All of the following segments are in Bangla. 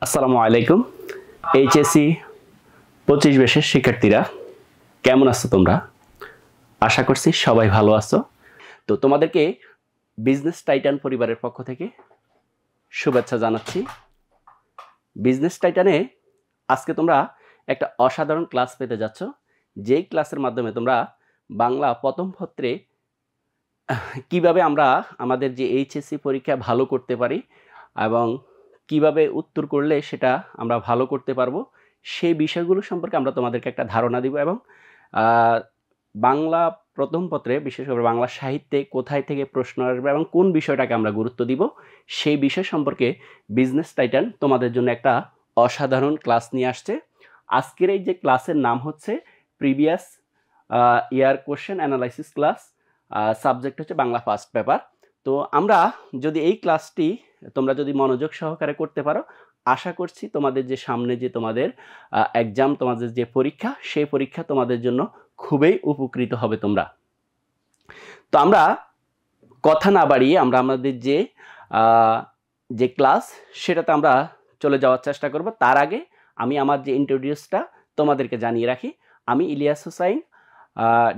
আসসালামু আলাইকুম। এইচএসসি 25 ব্যাচের শিক্ষার্থীরা কেমন আছো তোমরা? আশা করছি সবাই ভালো আছো। তো তোমাদেরকে বিজনেস টাইটান পরিবারের পক্ষ থেকে শুভেচ্ছা জানাচ্ছি। বিজনেস টাইটানে আজকে তোমরা একটা অসাধারণ ক্লাস পেতে যাচ্ছ, যেই ক্লাসের মাধ্যমে তোমরা বাংলা প্রথম পত্রে কিভাবে আমরা আমাদের যে এইচএসসি পরীক্ষা ভালো করতে পারি এবং কিভাবে উত্তর করলে সেটা আমরা ভালো করতে পারবো, সেই বিষয়গুলো সম্পর্কে আমরা তোমাদেরকে একটা ধারণা দিব এবং বাংলা প্রথম পত্রে বিশেষ করে বাংলা সাহিত্যে কোথায় থেকে প্রশ্ন আসবে এবং কোন বিষয়টাকে আমরা গুরুত্ব দিব, সেই বিষয় সম্পর্কে বিজনেস টাইটান তোমাদের জন্য একটা অসাধারণ ক্লাস নিয়ে আসছে। আজকের এই যে ক্লাসের নাম হচ্ছে previous year question analysis class, subject হচ্ছে বাংলা ফার্স্ট পেপার। তো আমরা যদি এই ক্লাসটি তোমরা যদি মনোযোগ সহকারে করতে পারো, আশা করছি তোমাদের যে সামনে যে তোমাদের এক্সাম, তোমাদের যে পরীক্ষা, সেই পরীক্ষা তোমাদের জন্য খুবই উপকৃত হবে তোমরা। তো আমরা কথা না বাড়িয়ে আমরা আমাদের যে ক্লাস সেটাতে আমরা চলে যাওয়ার চেষ্টা করব। তার আগে আমি আমার যে ইন্ট্রোডিউসটা তোমাদেরকে জানিয়ে রাখি। আমি ইলিয়াস হোসাইন,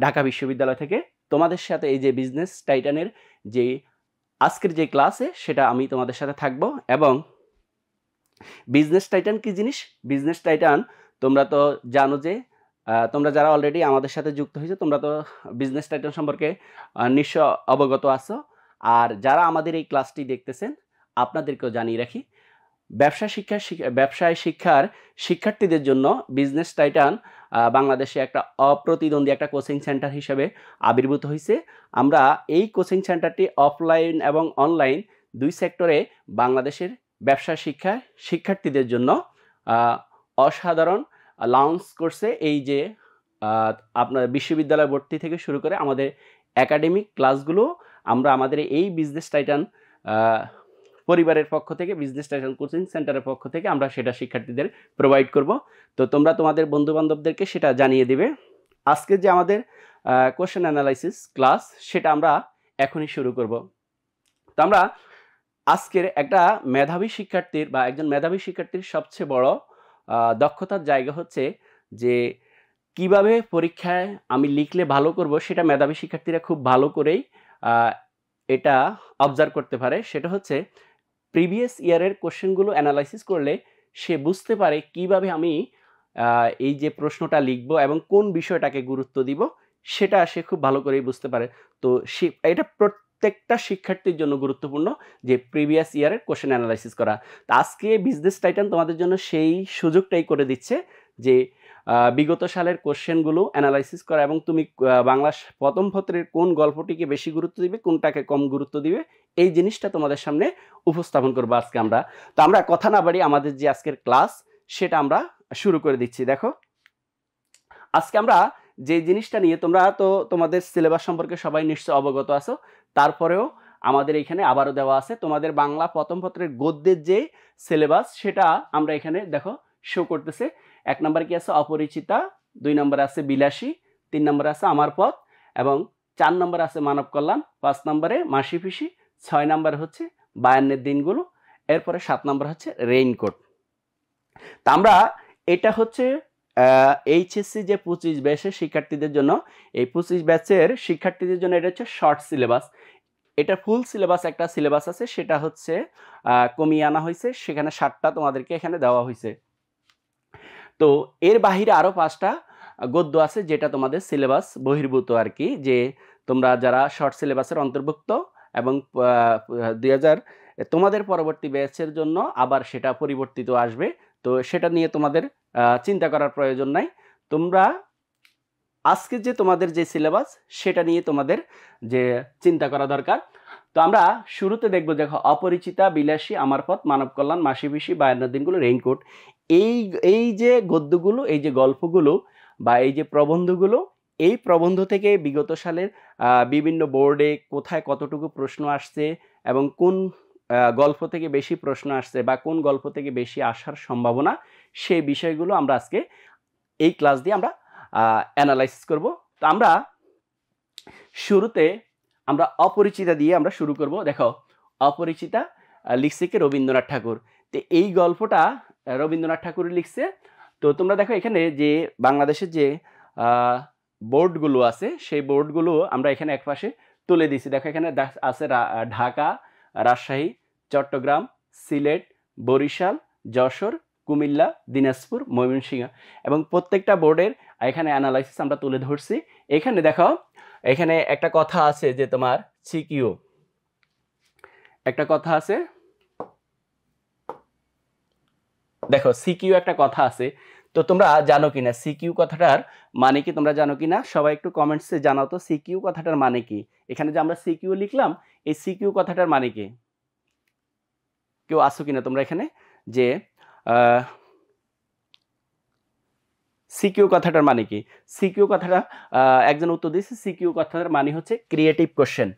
ঢাকা বিশ্ববিদ্যালয় থেকে তোমাদের সাথে এই যে বিজনেস টাইটানের যে আজকের যে ক্লাসে সেটা আমি তোমাদের সাথে থাকবো। এবং বিজনেস টাইটান কি জিনিস? বিজনেস টাইটান তোমরা তো জানো যে তোমরা যারা অলরেডি আমাদের সাথে যুক্ত হয়েছে তোমরা তো বিজনেস টাইটান সম্পর্কে নিশ্চয় অবগত আছো। আর যারা আমাদের এই ক্লাসটি দেখতেছেন আপনাদেরকেও জানিয়ে রাখি, ব্যবসায় শিক্ষার শিক্ষার্থীদের জন্য বিজনেস টাইটান বাংলাদেশে একটা অপ্রতিদ্বন্দ্বী একটা কোচিং সেন্টার হিসেবে আবির্ভূত হয়েছে। আমরা এই কোচিং সেন্টারটি অফলাইন এবং অনলাইন দুই সেক্টরে বাংলাদেশের ব্যবসা শিক্ষার্থীদের জন্য অসাধারণ লঞ্চ করছে। এই যে আপনার বিশ্ববিদ্যালয় ভর্তি থেকে শুরু করে আমাদের একাডেমিক ক্লাসগুলো আমরা আমাদের এই বিজনেস টাইটান পরিবারের পক্ষ থেকে, বিজনেস টাইটান কোচিং সেন্টারের পক্ষ থেকে আমরা সেটা শিক্ষার্থীদের প্রোভাইড করব। তো তোমরা তোমাদের বন্ধুবান্ধবদেরকে সেটা জানিয়ে দিবে। আজকে যে আমাদের কোশ্চেন অ্যানালাইসিস ক্লাস সেটা আমরা এখনই শুরু করব। তো আমরা আজকের একটা মেধাবী শিক্ষার্থীর বা একজন মেধাবী শিক্ষার্থীর সবচেয়ে বড় দক্ষতার জায়গা হচ্ছে যে কিভাবে পরীক্ষায় আমি লিখলে ভালো করব, সেটা মেধাবী শিক্ষার্থীরা খুব ভালো করেই এটা অবজার্ভ করতে পারে। সেটা হচ্ছে প্রিভিয়াস ইয়ারের কোশ্চেনগুলো অ্যানালাইসিস করলে সে বুঝতে পারে কিভাবে আমি এই যে প্রশ্নটা লিখব এবং কোন বিষয়টাকে গুরুত্ব দিব, সেটা সে খুব ভালো করেই বুঝতে পারে। তো এটা প্রত্যেকটা শিক্ষার্থীর জন্য গুরুত্বপূর্ণ যে প্রিভিয়াস ইয়ারের কোশ্চেন অ্যানালাইসিস করা। তো আজকে বিজনেস টাইটান তোমাদের জন্য সেই সুযোগটাই করে দিচ্ছে যে বিগত সালের কোশ্চেনগুলো অ্যানালাইসিস করা এবং তুমি বাংলা প্রথম পত্রের কোন গল্পটিকে বেশি গুরুত্ব দিবে, কোনটাকে কম গুরুত্ব দিবে, এই জিনিসটা তোমাদের সামনে উপস্থাপন করবো আজকে আমরা। তো আমরা কথা না বাড়িয়ে আমাদের যে আজকের ক্লাস সেটা আমরা শুরু করে দিচ্ছি। দেখো, আজকে আমরা যে জিনিসটা নিয়ে, তোমরা তো তোমাদের সিলেবাস সম্পর্কে সবাই নিশ্চয় অবগত আছো, তারপরেও আমাদের এখানে আবারও দেওয়া আছে তোমাদের বাংলা প্রথম পত্রের গদ্যের যে সিলেবাস, সেটা আমরা এখানে দেখো শো করতেছে। 1 নম্বরে কি আছে? অপরিচিতা। 2 নম্বরে আছে বিলাসী। 3 নম্বরে আছে আমার পথ এবং 4 নম্বরে আছে মানব কল্যাণ। 5 নম্বরে মাসি পিসি। 6 নম্বরে হচ্ছে 52 দিনগুলো। এরপরে 7 নম্বর হচ্ছে রেইনকোট। তা আমরা এটা হচ্ছে এইচএসসি যে 25 ব্যাচের শিক্ষার্থীদের জন্য, এই 25 ব্যাচের শিক্ষার্থীদের জন্য এটা হচ্ছে শর্ট সিলেবাস। এটা ফুল সিলেবাস একটা সিলেবাস আছে, সেটা হচ্ছে কমিয়ে আনা হয়েছে, সেখানে 7টা তোমাদেরকে এখানে দেওয়া হয়েছে। তো এর বাহিরে আরও 5টা গদ্য আছে যেটা তোমাদের সিলেবাস বহির্ভূত আর কি, যে তোমরা যারা শর্ট সিলেবাসের অন্তর্ভুক্ত এবং 2000 তোমাদের পরবর্তী ব্যাচের জন্য আবার সেটা পরিবর্তিত আসবে। তো সেটা নিয়ে তোমাদের চিন্তা করার প্রয়োজন নাই। তোমরা আজকে যে তোমাদের যে সিলেবাস সেটা নিয়ে তোমাদের যে চিন্তা করা দরকার। তো আমরা শুরুতে দেখব, দেখো, অপরিচিতা, বিলাসী, আমার পথ, মানব কল্যাণ, মাসি পিসি, 52 দিনগুলো, রেইনকোট। এই যে গদ্যগুলো, এই যে গল্পগুলো বা এই যে প্রবন্ধগুলো, এই প্রবন্ধ থেকে বিগত সালের বিভিন্ন বোর্ডে কোথায় কতটুকু প্রশ্ন আসছে এবং কোন গল্প থেকে বেশি প্রশ্ন আসছে বা কোন গল্প থেকে বেশি আসার সম্ভাবনা, সেই বিষয়গুলো আমরা আজকে এই ক্লাস দিয়ে আমরা অ্যানালাইসিস করব। তো আমরা শুরুতে আমরা অপরিচিতা দিয়ে আমরা শুরু করব। দেখো, অপরিচিতা লিখছে কি রবীন্দ্রনাথ ঠাকুর। তো এই গল্পটা রবীন্দ্রনাথ ঠাকুর লিখছে। তো তোমরা দেখো এখানে যে বাংলাদেশের যে বোর্ডগুলো আছে সেই বোর্ডগুলো আমরা এখানে একপাশে তুলে দিয়েছি। দেখো এখানে আছে ঢাকা, রাজশাহী, চট্টগ্রাম, সিলেট, বরিশাল, যশোর, কুমিল্লা, দিনাজপুর, ময়মনসিংহ এবং প্রত্যেকটা বোর্ডের এখানে অ্যানালাইসিস আমরা তুলে ধরছি। এখানে দেখো এখানে একটা কথা আছে যে তোমার সিকিউ, একটা কথা আছে, দেখো সিকিউ একটা কথা আছে। তো তোমরা জানো কিনা সিকিউ কথাটার মানে কি, তোমরা জানো কিনা সবাই একটু কমেন্টসে জানাও তো সিকিউ কথাটার মানে কি। এখানে যে আমরা সিকিউ লিখলাম এই সিকিউ কথাটার মানে কি, কেউ আসো কিনা তোমরা এখানে, যে সিকিউ কথাটার মানে কি। সিকিউ কথাটা একজন উত্তর দিয়েছে, সিকিউ কথাটার মানে হচ্ছে ক্রিয়েটিভ কোশ্চেন।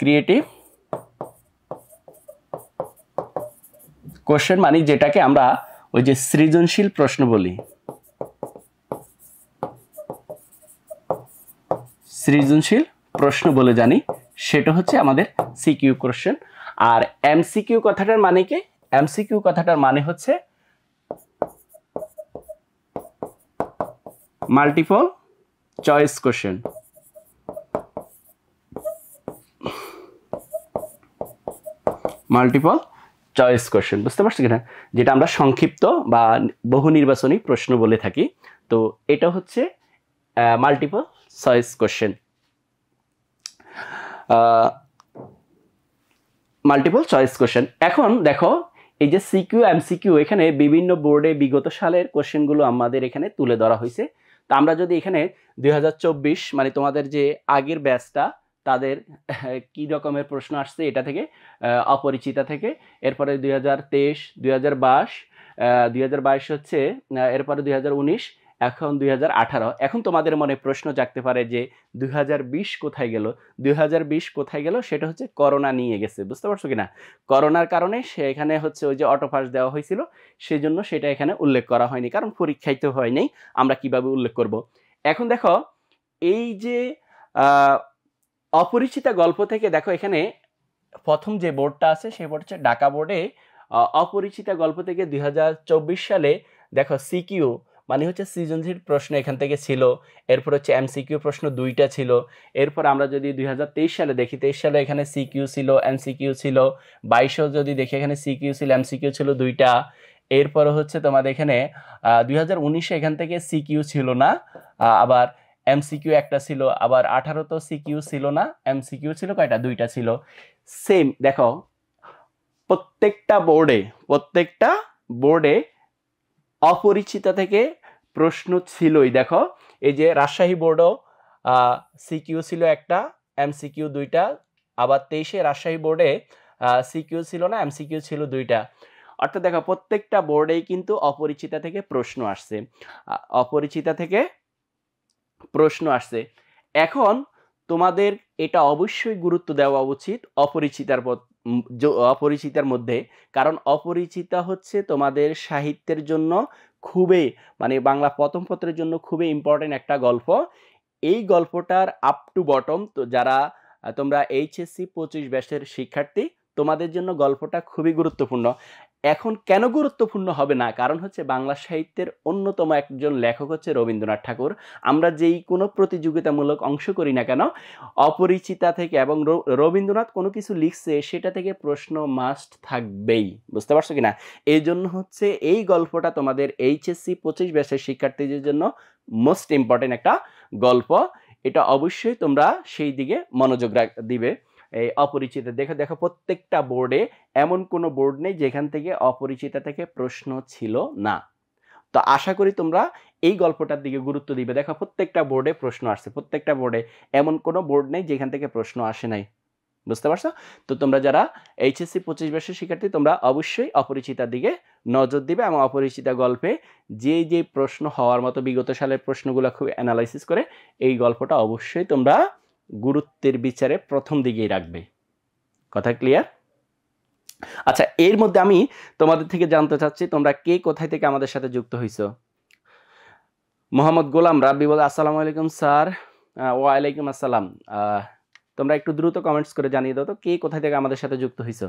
ক্রিয়েটিভ কোশ্চেন মানে যেটাকে আমরা ওই যে সৃজনশীল প্রশ্ন বলি, সৃজনশীল প্রশ্ন বলে জানি, সেটা হচ্ছে আমাদের সিকিউ কোশ্চেন। আর এমসিকিউ কথাটার মানে কি, এমসিকিউ কথাটার মানে হচ্ছে multiple choice question. Multiple choice question, বুঝতে পারছো কিনা, যেটা আমরা সংক্ষিপ্ত বা বহু নির্বাচনী প্রশ্ন বলে থাকি। তো এটা হচ্ছে multiple choice question, multiple choice question. এখন দেখো এই যে সিকিউ এমসিকিউ এখানে বিভিন্ন বোর্ডে বিগত সালের কোশ্চেনগুলো আমাদের এখানে তুলে ধরা হয়েছে। তো আমরা যদি এখানে 2024 মানে তোমাদের যে আগের ব্যাচটা তাদের কি রকমের প্রশ্ন আসছে এটা থেকে, অপরিচিতা থেকে, এরপরে 2023, 2022 হচ্ছে, এরপরে 2019, এখন 2018। এখন তোমাদের মনে প্রশ্ন জাগতে পারে যে 2020 কোথায় গেল, 2020 কোথায় গেল, সেটা হচ্ছে করোনা নিয়ে গেছে, বুঝতে পারছো কিনা। করোনার কারণে সেখানে হচ্ছে ওই যে অটোপাস দেওয়া হয়েছিল, সেই জন্য সেটা এখানে উল্লেখ করা হয়নি, কারণ পরীক্ষায় তো হয়নি, আমরা কিভাবে উল্লেখ করব। এখন দেখো এই যে অপরিচিতা গল্প থেকে দেখো এখানে প্রথম যে বোর্ডটা আছে সেই বোর্ড হচ্ছে ঢাকা বোর্ডে অপরিচিতা গল্প থেকে 2024 সালে দেখো সিকিউ মানে হচ্ছে সৃজনশীল প্রশ্ন এখান থেকে ছিল, এরপর হচ্ছে এমসিকিউ প্রশ্ন 2টা ছিল। এরপর আমরা যদি 2023 সালে দেখি, 23 সালে এখানে সিকিউ ছিল, এমসিকিউ ছিল। 22 যদি দেখি এখানে সিকিউ ছিল, এমসিকিউ ছিল 2টা। এরপর হচ্ছে তোমাদের এখানে 2019 এখান থেকে সিকিউ ছিল না, আবার এমসিকিউ একটা ছিল। আবার 18 তো সিকিউ ছিল না, এমসিকিউ ছিল কয়টা, 2টা ছিল। সেম দেখো প্রত্যেকটা বোর্ডে অপরিচিতা থেকে প্রশ্ন ছিলই। দেখো এই যে রাজশাহী বোর্ডও সিকিউ ছিল একটা, এমসিকিউ 2টা। আবার 23-এ রাজশাহী বোর্ডে সিকিউ ছিল না, এমসিকিউ ছিল 2টা। অর্থাৎ দেখো প্রত্যেকটা বোর্ডেই কিন্তু অপরিচিতা থেকে প্রশ্ন আসছে, অপরিচিতা থেকে প্রশ্ন আসছে। এখন তোমাদের এটা অবশ্যই গুরুত্ব দেওয়া উচিত অপরিচিতার মধ্যে, কারণ অপরিচিতা হচ্ছে তোমাদের সাহিত্যের জন্য খুবই মানে বাংলা প্রথম পত্রের জন্য খুবই ইম্পর্টেন্ট একটা গল্প। এই গল্পটার আপ টু বটম তো যারা তোমরা এইচএসসি 25 ব্যাচের শিক্ষার্থী, তোমাদের জন্য গল্পটা খুবই গুরুত্বপূর্ণ। এখন কেন গুরুত্বপূর্ণ হবে না, কারণ হচ্ছে বাংলা সাহিত্যের অন্যতম একজন লেখক হচ্ছে রবীন্দ্রনাথ ঠাকুর। আমরা যেই কোনো প্রতিযোগিতামূলক অংশ করি না কেন, অপরিচিতা থেকে এবং রবীন্দ্রনাথ কোনো কিছু লিখছে সেটা থেকে প্রশ্ন মাস্ট থাকবেই, বুঝতে পারছো কিনা। এই জন্য হচ্ছে এই গল্পটা তোমাদের এইচএসসি 25 ব্যাচের শিক্ষার্থীদের জন্য মোস্ট ইম্পর্টেন্ট একটা গল্প। এটা অবশ্যই তোমরা সেই দিকে মনোযোগ দিবে। এই অপরিচিতা দেখো প্রত্যেকটা বোর্ডে এমন কোনো বোর্ড নেই যেখান থেকে অপরিচিতা থেকে প্রশ্ন ছিল না। তো আশা করি তোমরা এই গল্পটার দিকে গুরুত্ব দিবে। দেখো প্রত্যেকটা বোর্ডে প্রশ্ন আসছে, প্রত্যেকটা বোর্ডে, এমন কোনো বোর্ড নেই যেখান থেকে প্রশ্ন আসে নাই, বুঝতে পারছো। তো তোমরা যারা এইচএসসি 25 বর্ষের শিক্ষার্থী তোমরা অবশ্যই অপরিচিতার দিকে নজর দিবে এবং অপরিচিতা গল্পে যে প্রশ্ন হওয়ার মতো বিগত সালের প্রশ্নগুলো খুব অ্যানালাইসিস করে এই গল্পটা অবশ্যই তোমরা গুরুত্বের বিচারে প্রথম দিকেই রাখবে। কথা ক্লিয়ার? আচ্ছা, এর মধ্যে আমি তোমাদের থেকে জানতে চাচ্ছি তোমরা কে কোথায় থেকে আমাদের সাথে যুক্ত হইছো। মোহাম্মদ গোলাম রাব্বি বলে আসসালামু আলাইকুম স্যার। ওয়ালাইকুম আসসালাম। তোমরা একটু দ্রুত কমেন্টস করে জানিয়ে দাও তো কে কোথা থেকে আমাদের সাথে যুক্ত হইছো।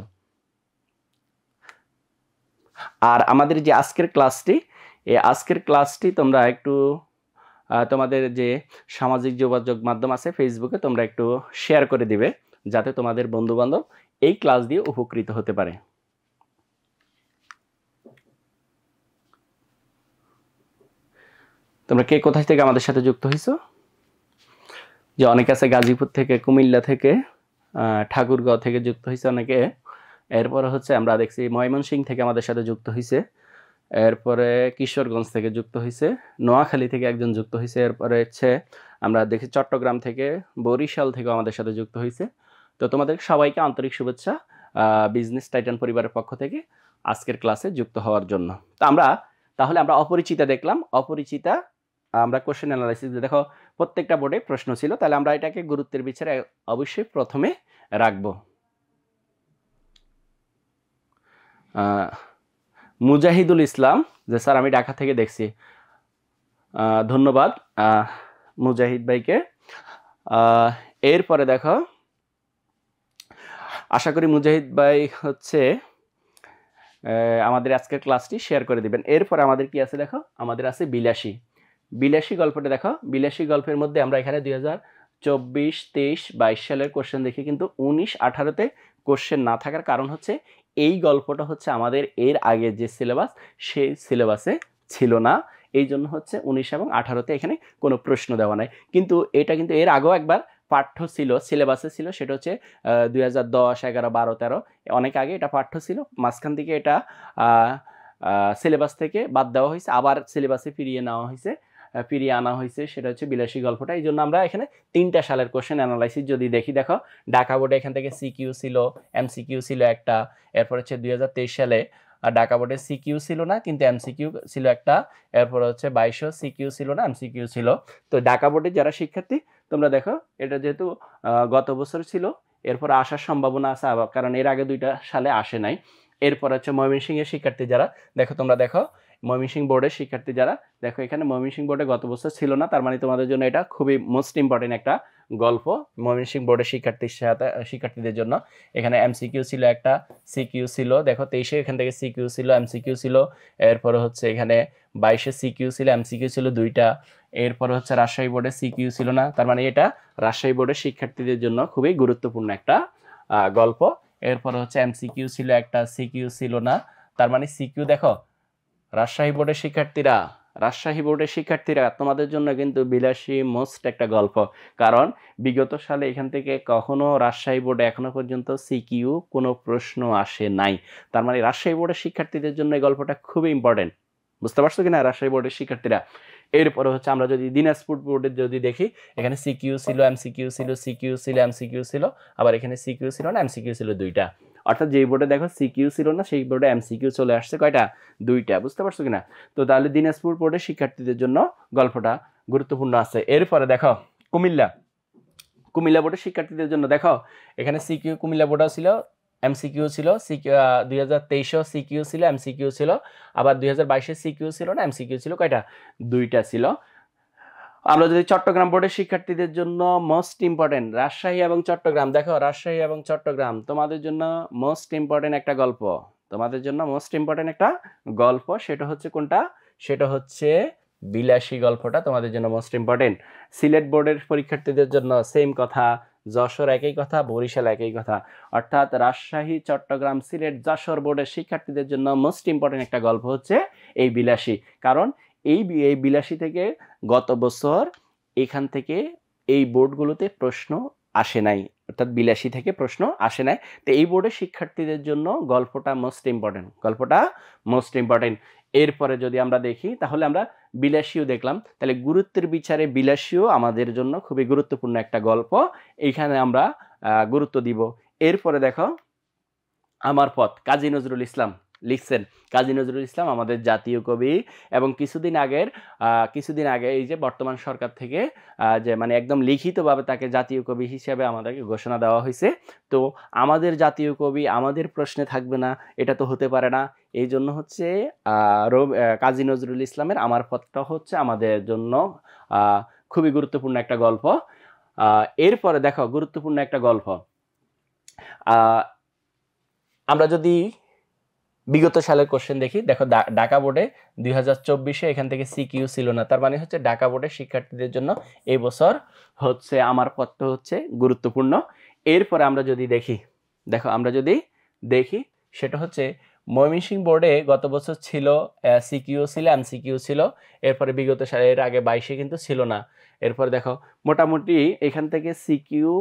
আর আমাদের যে আজকের ক্লাসটি, এই আজকের ক্লাসটি তোমরা একটু তোমাদের যে সামাজিক যোগাযোগ মাধ্যম আছে ফেসবুকে তোমরা একটু শেয়ার করে দিবে, যাতে তোমাদের বন্ধু বান্ধব এই ক্লাস দিয়ে উপকৃত হতে পারে। তোমরা কে কোথা থেকে আমাদের সাথে যুক্ত হইছো? যে অনেকে আছে গাজীপুর থেকে, কুমিল্লা থেকে, ঠাকুরগাঁও থেকে যুক্ত হয়েছে অনেকে। এরপরে হচ্ছে আমরা দেখছি ময়মনসিংহ থেকে আমাদের সাথে যুক্ত হয়েছে, এরপরে কিশোরগঞ্জ থেকে যুক্ত হয়েছে, নোয়াখালী থেকে একজন যুক্ত হয়েছে, এরপরে হচ্ছে আমরা দেখি চট্টগ্রাম থেকে, বরিশাল থেকেও আমাদের সাথে যুক্ত হয়েছে। তো তোমাদের সবাইকে আন্তরিক শুভেচ্ছা বিজনেস টাইটান পরিবারের পক্ষ থেকে আজকের ক্লাসে যুক্ত হওয়ার জন্য। তো তাহলে আমরা অপরিচিতা দেখলাম। অপরিচিতা আমরা কোশ্চেন অ্যানালাইসিস দেখো প্রত্যেকটা বোর্ডে প্রশ্ন ছিল, তাহলে আমরা এটাকে গুরুত্বের বিচারে অবশ্যই প্রথমে রাখবো। মুজাহিদুল ইসলাম, যে স্যার আমি ঢাকা থেকে দেখছি, ধন্যবাদ মুজাহিদ ভাইকে। এরপরে দেখো আশা করি মুজাহিদ ভাই হচ্ছে আমাদের আজকের ক্লাসটি শেয়ার করে দিবেন। এরপরে আমাদের কি আছে দেখো, আমাদের আছে বিলাসী। বিলাসী গল্পটা দেখো, বিলাসী গল্পের মধ্যে আমরা এখানে 2024, 23, 22 সালের কোশ্চেন দেখি, কিন্তু 19, 18-তে কোশ্চেন না থাকার কারণ হচ্ছে এই গল্পটা হচ্ছে আমাদের এর আগে যে সিলেবাস সেই সিলেবাসে ছিল না, এই জন্য হচ্ছে 19 এবং 18-তে এখানে কোনো প্রশ্ন দেওয়া নাই। কিন্তু এটা কিন্তু এর আগেও একবার পাঠ্য ছিল, সিলেবাসে ছিল, সেটা হচ্ছে 2010, 11, 12, 13 অনেক আগে এটা পাঠ্য ছিল। মাঝখান থেকে এটা সিলেবাস থেকে বাদ দেওয়া হয়েছে, আবার সিলেবাসে ফিরিয়ে আনা হয়েছে, সেটা হচ্ছে বিলাসী গল্পটা। এই জন্য আমরা এখানে 3টা সালের কোশ্চেন অ্যানালাইসিস যদি দেখি, দেখো ঢাকা বোর্ডে এখান থেকে সিকিউ ছিল, এমসিকিউ ছিল একটা, এরপর হচ্ছে 2023 সালে ঢাকা বোর্ডে সিকিউ ছিল না কিন্তু এমসিকিউ ছিল একটা, এরপর হচ্ছে 22 সিকিউ ছিল না এমসিকিউ ছিল। তো ঢাকা বোর্ডে যারা শিক্ষার্থী তোমরা দেখো, এটা যেহেতু গত বছর ছিল, এরপর আসার সম্ভাবনা আছে আবার, কারণ এর আগে 2টা সালে আসে নাই। এরপর হচ্ছে ময়মনসিংহের শিক্ষার্থী যারা দেখো, তোমরা দেখো ময়মনসিংহ বোর্ডের শিক্ষার্থী যারা দেখো, এখানে ময়মনসিংহ বোর্ডে গত বছর ছিল না, তার মানে তোমাদের জন্য এটা খুবই মোস্ট ইম্পর্টেন্ট একটা গল্প ময়মনসিংহ বোর্ডের শিক্ষার্থীদের জন্য। এখানে এমসিকিউ ছিল একটা, সিকিউ ছিল, দেখো 23-এ এখান থেকে সিকিউ ছিল, এমসিকিউ ছিল, এরপরে হচ্ছে এখানে 22-এ সিকিউ ছিল, এমসিকিউ ছিল 2টা, এরপরে হচ্ছে রাজশাহী বোর্ডে সিকিউ ছিল না, তার মানে এটা রাজশাহী বোর্ডের শিক্ষার্থীদের জন্য খুবই গুরুত্বপূর্ণ একটা গল্প। এরপরে হচ্ছে এমসিকিউ ছিল একটা, সিকিউ ছিল না, তার মানে সিকিউ দেখো রাজশাহী বোর্ডের শিক্ষার্থীরা তোমাদের জন্য কিন্তু বিলাসী মোস্ট একটা গল্প, কারণ বিগত সালে এখান থেকে কখনো রাজশাহী বোর্ডে এখনো পর্যন্ত সিকিউ কোনো প্রশ্ন আসে নাই, তার মানে রাজশাহী বোর্ডের শিক্ষার্থীদের জন্য এই গল্পটা খুবই ইম্পর্টেন্ট। বুঝতে পারছো কিনা রাজশাহী বোর্ডের শিক্ষার্থীরা? এরপরে হচ্ছে আমরা যদি দিনাজপুর বোর্ডের যদি দেখি, এখানে সিকিউ ছিল, এমসিকিউ ছিল, সিকিউ ছিল, এমসিকিউ ছিল, আবার এখানে সিকিউ ছিল না এমসিকিউ ছিল 2টা, অর্থাৎ যেই বোর্ডে দেখো সিকিউ ছিল না সেই বোর্ডে এমসিকিউ চলে আসছে কয়টা, 2টা। বুঝতে পারছো কিনা? তো তাহলে দিনাজপুর বোর্ডের শিক্ষার্থীদের জন্য গল্পটা গুরুত্বপূর্ণ আছে। এরপরে দেখো কুমিল্লা বোর্ডের শিক্ষার্থীদের জন্য দেখো, এখানে সিকিউ কুমিল্লা বোর্ডও ছিল, এমসিকিউ ছিল, 2023-এও সিকিউ ছিল, এমসিকিউ ছিল, আবার 2022-এ সিকিউ ছিল না এমসিকিউ ছিল কয়টা, 2টা ছিল। আমরা যদি চট্টগ্রাম বোর্ডের শিক্ষার্থীদের জন্য মোস্ট ইম্পর্টেন্ট রাজশাহী এবং চট্টগ্রাম, দেখো রাজশাহী এবং চট্টগ্রাম তোমাদের জন্য মোস্ট ইম্পর্টেন্ট একটা গল্প, সেটা হচ্ছে কোনটা, সেটা হচ্ছে বিলাসী গল্পটা তোমাদের জন্য মোস্ট ইম্পর্টেন্ট। সিলেট বোর্ডের পরীক্ষার্থীদের জন্য সেম কথা, যশোর একই কথা, বরিশাল একই কথা, অর্থাৎ রাজশাহী, চট্টগ্রাম, সিলেট, যশোর বোর্ডের শিক্ষার্থীদের জন্য মোস্ট ইম্পর্টেন্ট একটা গল্প হচ্ছে এই বিলাসী, কারণ এই বিলাসী থেকে গত বছর এখান থেকে এই বোর্ডগুলোতে প্রশ্ন আসে নাই, অর্থাৎ বিলাসী থেকে প্রশ্ন আসে নাই। তো এই বোর্ডের শিক্ষার্থীদের জন্য গল্পটা মোস্ট ইম্পর্টেন্ট। এরপরে যদি আমরা দেখি, তাহলে আমরা বিলাসীও দেখলাম, তাহলে গুরুত্বের বিচারে বিলাসীও আমাদের জন্য খুবই গুরুত্বপূর্ণ একটা গল্প, এইখানে আমরা গুরুত্ব দিব। এরপরে দেখো আমার পথ, কাজী নজরুল ইসলাম লিখছেন। কাজী নজরুল ইসলাম আমাদের জাতীয় কবি, এবং কিছুদিন আগে এই যে বর্তমান সরকার থেকে যে মানে একদম লিখিতভাবে তাকে জাতীয় কবি হিসেবে আমাদেরকে ঘোষণা দেওয়া হয়েছে। তো আমাদের জাতীয় কবি আমাদের প্রশ্নে থাকবে না, এটা তো হতে পারে না। এই জন্য হচ্ছে কাজী নজরুল ইসলামের আমার পথটা হচ্ছে আমাদের জন্য খুবই গুরুত্বপূর্ণ একটা গল্প। এরপরে দেখো গুরুত্বপূর্ণ একটা গল্প। আমরা যদি বিগত সালের কোশ্চেন দেখি, দেখো ঢাকা বোর্ডে 2024-এ এখান থেকে সিকিউ ছিল না, তার মানে হচ্ছে ঢাকা বোর্ডের শিক্ষার্থীদের জন্য এই বছর হচ্ছে আমার পত্র হচ্ছে গুরুত্বপূর্ণ। এরপরে আমরা যদি দেখি, দেখো আমরা যদি দেখি সেটা হচ্ছে ময়মনসিংহ বোর্ডে গত বছর ছিল সিকিউ ছিল, এমসিকিউ ছিল। এরপরে বিগত সালের আগে 22-এ কিন্তু ছিল না। এরপর দেখো মোটামুটি এখান থেকে সিকিউ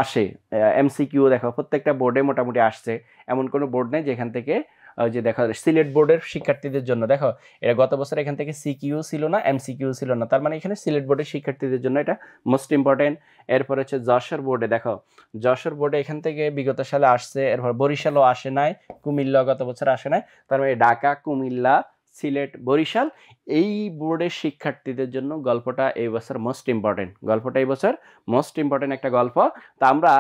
আসে, এমসিকিউ দেখো প্রত্যেকটা বোর্ডে মোটামুটি আসছে, এমন কোনো বোর্ড নেই যেখান থেকে যে দেখো সিলেট বোর্ডের শিক্ষার্থীদের জন্য দেখো এটা গত বছর এখান থেকে সিকিউ ছিল না, এমসিকিউ ছিল না, তার মানে এখানে সিলেট বোর্ডের শিক্ষার্থীদের জন্য এটা মোস্ট ইম্পর্টেন্ট। এরপর হচ্ছে যশোর বোর্ডে, দেখো যশোর বোর্ডে এখান থেকে বিগত সালে আসছে। এরপর বরিশালও আসে নাই, কুমিল্লা গত বছর আসে নাই, তার মানে ঢাকা, কুমিল্লা, সিলেট, বরিশাল এই বোর্ডের শিক্ষার্থীদের জন্য গল্পটা এই বছর মোস্ট ইম্পর্টেন্ট। গল্পটা এই বছর মোস্ট ইম্পর্টেন্ট একটা গল্প। তা আমরা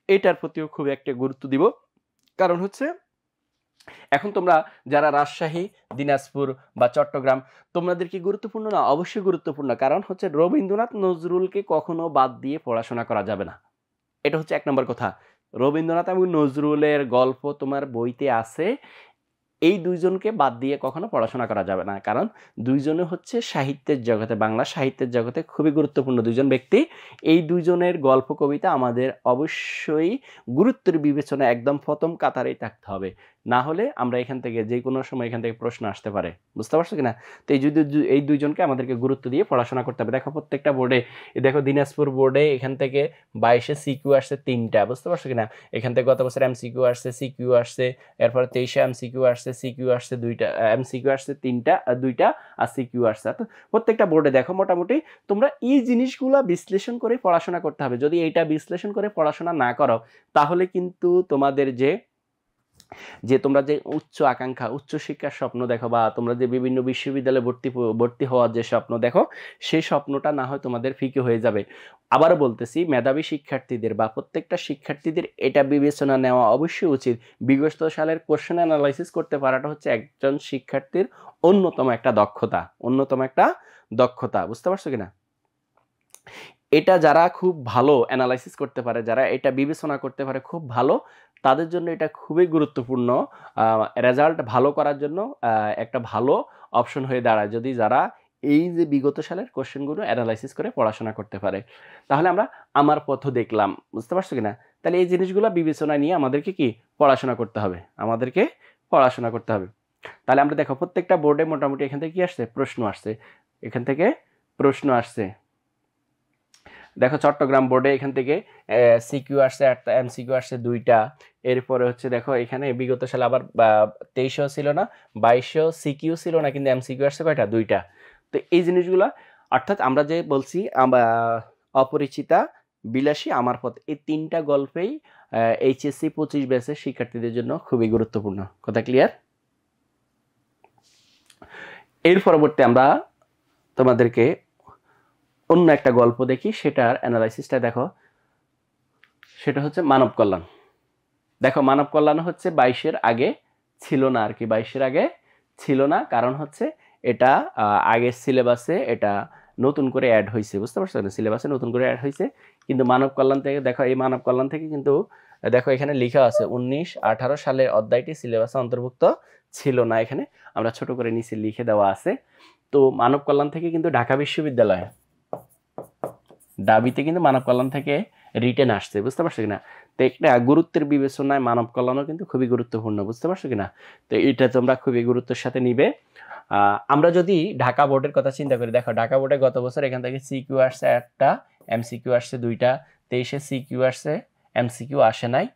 এটার প্রতিও খুব একটা গুরুত্ব দিব, কারণ হচ্ছে এখন তোমরা যারা রাজশাহী, দিনাজপুর বা চট্টগ্রাম, তোমাদের কি গুরুত্বপূর্ণ না? অবশ্যই গুরুত্বপূর্ণ, কারণ হচ্ছে রবীন্দ্রনাথ নজরুলকে কখনো বাদ দিয়ে পড়াশোনা করা যাবে না। এটা হচ্ছে 1 নম্বর কথা। রবীন্দ্রনাথ এবং নজরুলের গল্প তোমার বইতে আছে, এই দুইজনকে বাদ দিয়ে কখনো পড়াশোনা করা যাবে না, কারণ দুইজনে হচ্ছে সাহিত্যের জগতে, বাংলা সাহিত্যের জগতে খুবই গুরুত্বপূর্ণ দুইজন ব্যক্তি। এই দুইজনের গল্প কবিতা আমাদের অবশ্যই গুরুত্বের বিবেচনায় একদম প্রথম কাতারেই থাকতে হবে, না হলে আমরা এখান থেকে যে কোনো সময় এখান থেকে প্রশ্ন আসতে পারে। বুঝতে পারছো কিনা? তো এই দুইজনকে আমাদেরকে গুরুত্ব দিয়ে পড়াশোনা করতে হবে। দেখো প্রত্যেকটা বোর্ডে, দেখো দিনাজপুর বোর্ডে এখান থেকে 22-এ সিকিউ আসছে 3টা, বুঝতে পারছো কিনা? এখান থেকে গত বছর এমসিকিউ আসছে, সিকিউ আসছে, এরপরে 23-এ এমসিকিউ আসছে, সিকিউ আসছে 2টা, এমসিকিউ আসছে 3টা, 2টা, আর সিকিউ আসছে। তো প্রত্যেকটা বোর্ডে দেখো মোটামুটি তোমরা এই জিনিসগুলো বিশ্লেষণ করে পড়াশোনা করতে হবে। যদি এইটা বিশ্লেষণ করে পড়াশোনা না করো, তাহলে কিন্তু তোমাদের যে তোমরা যে উচ্চ আকাঙ্ক্ষা, উচ্চ শিক্ষার স্বপ্ন দেখো, বা তোমরা যে বিভিন্ন বিশ্ববিদ্যালয়ে ভর্তি হওয়ার যে স্বপ্ন দেখো, সেই স্বপ্নটা না হয় তোমাদের ফিকে হয়ে যাবে। আবারও বলতেছি, মেধাবী শিক্ষার্থীদের বা প্রত্যেকটা শিক্ষার্থীদের এটা বিবেচনা নেওয়া অবশ্যই উচিত। বিগত সালের কোশ্চেন অ্যানালাইসিস করতে পারাটা হচ্ছে একজন শিক্ষার্থীর অন্যতম একটা দক্ষতা। বুঝতে পারছো কিনা? এটা যারা খুব ভালো অ্যানালাইসিস করতে পারে, যারা এটা বিবেচনা করতে পারে খুব ভালো, তাদের জন্য এটা খুবই গুরুত্বপূর্ণ। রেজাল্ট ভালো করার জন্য একটা ভালো অপশন হয়ে দাঁড়ায় যদি যারা এই যে বিগত সালের কোশ্চেনগুলো অ্যানালাইসিস করে পড়াশোনা করতে পারে। তাহলে আমরা আমার পথ দেখলাম, বুঝতে পারছো কিনা? তাহলে এই জিনিসগুলো বিবেচনা নিয়ে আমাদেরকে কি পড়াশোনা করতে হবে, তাহলে আমরা দেখো প্রত্যেকটা বোর্ডে মোটামুটি এখান থেকে কি আসছে, প্রশ্ন আসছে। দেখো চট্টগ্রাম বোর্ডে এখান থেকে সিকিউ আসছে 8টা, এমসিকিউ আসছে 2টা। এরপরে হচ্ছে দেখো এখানে বিগত সালে আবার 23-এও ছিল না, 22-এও সিকিউ ছিল না, কিন্তু এমসিকিউ আসছে কয়টা, 2টা। তো এই জিনিসগুলো, অর্থাৎ আমরা যে বলছি অপরিচিতা, বিলাসী, আমার পথ, এই 3টা গল্পেই এইচএসসি 25 ব্যাচের শিক্ষার্থীদের জন্য খুবই গুরুত্বপূর্ণ। কথা ক্লিয়ার? এর পরবর্তী আমরা তোমাদেরকে অন্য একটা গল্প দেখি, সেটার অ্যানালাইসিসটা দেখো। সেটা হচ্ছে মানব কল্যাণ। দেখো মানব কল্যাণ হচ্ছে 22-এর আগে ছিল না, আর কি 22-এর আগে ছিল না, কারণ হচ্ছে এটা আগের সিলেবাসে এটা নতুন করে অ্যাড হয়েছে। বুঝতে পারছো? সিলেবাসে নতুন করে অ্যাড হয়েছে, কিন্তু মানব কল্যাণ থেকে দেখো, এই মানব কল্যাণ থেকে কিন্তু দেখো এখানে লেখা আছে 19-18 সালের অধ্যায়টি সিলেবাসে অন্তর্ভুক্ত ছিল না। এখানে আমরা ছোট করে নিচে লিখে দেওয়া আছে। তো মানব কল্যাণ থেকে কিন্তু ঢাকা বিশ্ববিদ্যালয় দাবিতে কিন্তু মানব কল্যাণ থেকে রিটেন আসছে। বুঝতে পারছো কিনা? তো একটা গুরুত্বের বিবেচনায় মানব কল্যাণও কিন্তু খুবই গুরুত্বপূর্ণ। বুঝতে পারছো কিনা? তো এটা তোমরা খুবই গুরুত্বের সাথে নিবে। আমরা যদি ঢাকা বোর্ডের কথা চিন্তা করি, দেখো ঢাকা বোর্ডে গত বছর এখান থেকে সিকিউ আসছে 1টা, এমসিকিউ আসছে 2টা, 23-এ সিকিউ আসছে, এমসিকিউ আসে নাই।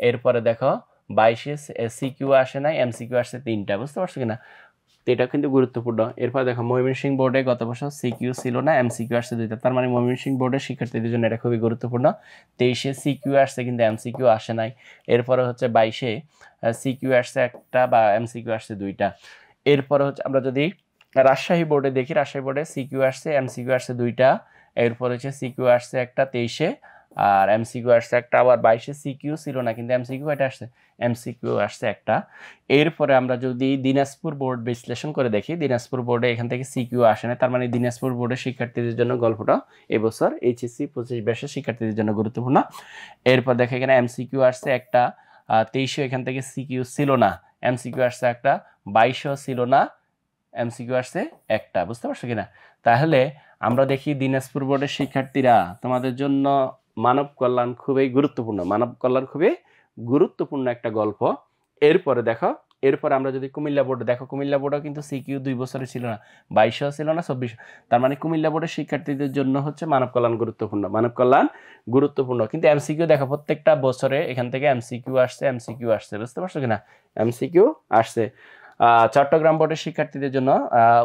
এরপরে দেখো 22-এ সিকিউ আসে নাই, এমসিকিউ আসছে 3টা। বুঝতে পারছো কিনা? তো এটা কিন্তু গুরুত্বপূর্ণ। এরপর দেখো ময়মনসিংহ বোর্ডে গত বছর সিকিউ ছিল না, এমসিকিউ আসছে 2টা, তার মানে ময়মনসিংহ বোর্ডের শিক্ষার্থীদের জন্য এটা খুবই গুরুত্বপূর্ণ। 23-এ সিকিউ আসছে কিন্তু এমসিকিউ আসে নাই। এরপরে হচ্ছে 22-এ সিকিউ আসছে 1টা বা এমসিকিউ আসছে 2টা। এরপরে হচ্ছে আমরা যদি রাজশাহী বোর্ডে দেখি, রাজশাহী বোর্ডে সিকিউ আসছে, এমসিকিউ আসছে 2টা। এরপর হচ্ছে সিকিউ আসছে 1টা 23-এ, আর এমসিকিউ আসছে একটা, আবার 22-এ সিকিউ ছিল না কিন্তু এমসিকিউ এটা আসছে, এমসিকিউ আসছে একটা। এরপরে আমরা যদি দিনাজপুর বোর্ড বিশ্লেষণ করে দেখি, দিনাজপুর বোর্ডে এখান থেকে সিকিউ আসে না, তার মানে দিনাজপুর বোর্ডের শিক্ষার্থীদের জন্য গল্পটা এবছর এইচএসসি 25-22 শিক্ষার্থীদের জন্য গুরুত্বপূর্ণ। এরপর দেখো এখানে এমসিকিউ আসছে একটা, 23-এ এখান থেকে সিকিউ ছিল না, এমসিকিউ আসছে একটা, 22-এও ছিল না, এমসিকিউ আসছে একটা। বুঝতে পারছো কিনা? তাহলে আমরা দেখি দিনাজপুর বোর্ডের শিক্ষার্থীরা তোমাদের জন্য মানব কল্যাণ খুবই গুরুত্বপূর্ণ, মানব কল্যাণ খুবই গুরুত্বপূর্ণ একটা গল্প। এরপরে দেখো, এরপরে আমরা যদি কুমিল্লা বোর্ডে দেখো, কুমিল্লা বোর্ডও কিন্তু সিকিউ 2 বছরে ছিল না, 22-এও ছিল না, 24, তার মানে কুমিল্লা বোর্ডের শিক্ষার্থীদের জন্য হচ্ছে মানব কল্যাণ গুরুত্বপূর্ণ, মানব কল্যাণ গুরুত্বপূর্ণ। কিন্তু এমসিকিউ দেখো প্রত্যেকটা বছরে এখান থেকে এমসিকিউ আসছে, এমসিকিউ আসছে। বুঝতে পারছো কিনা? এমসিকিউ আসছে। চট্টগ্রাম বোর্ডের শিক্ষার্থীদের জন্য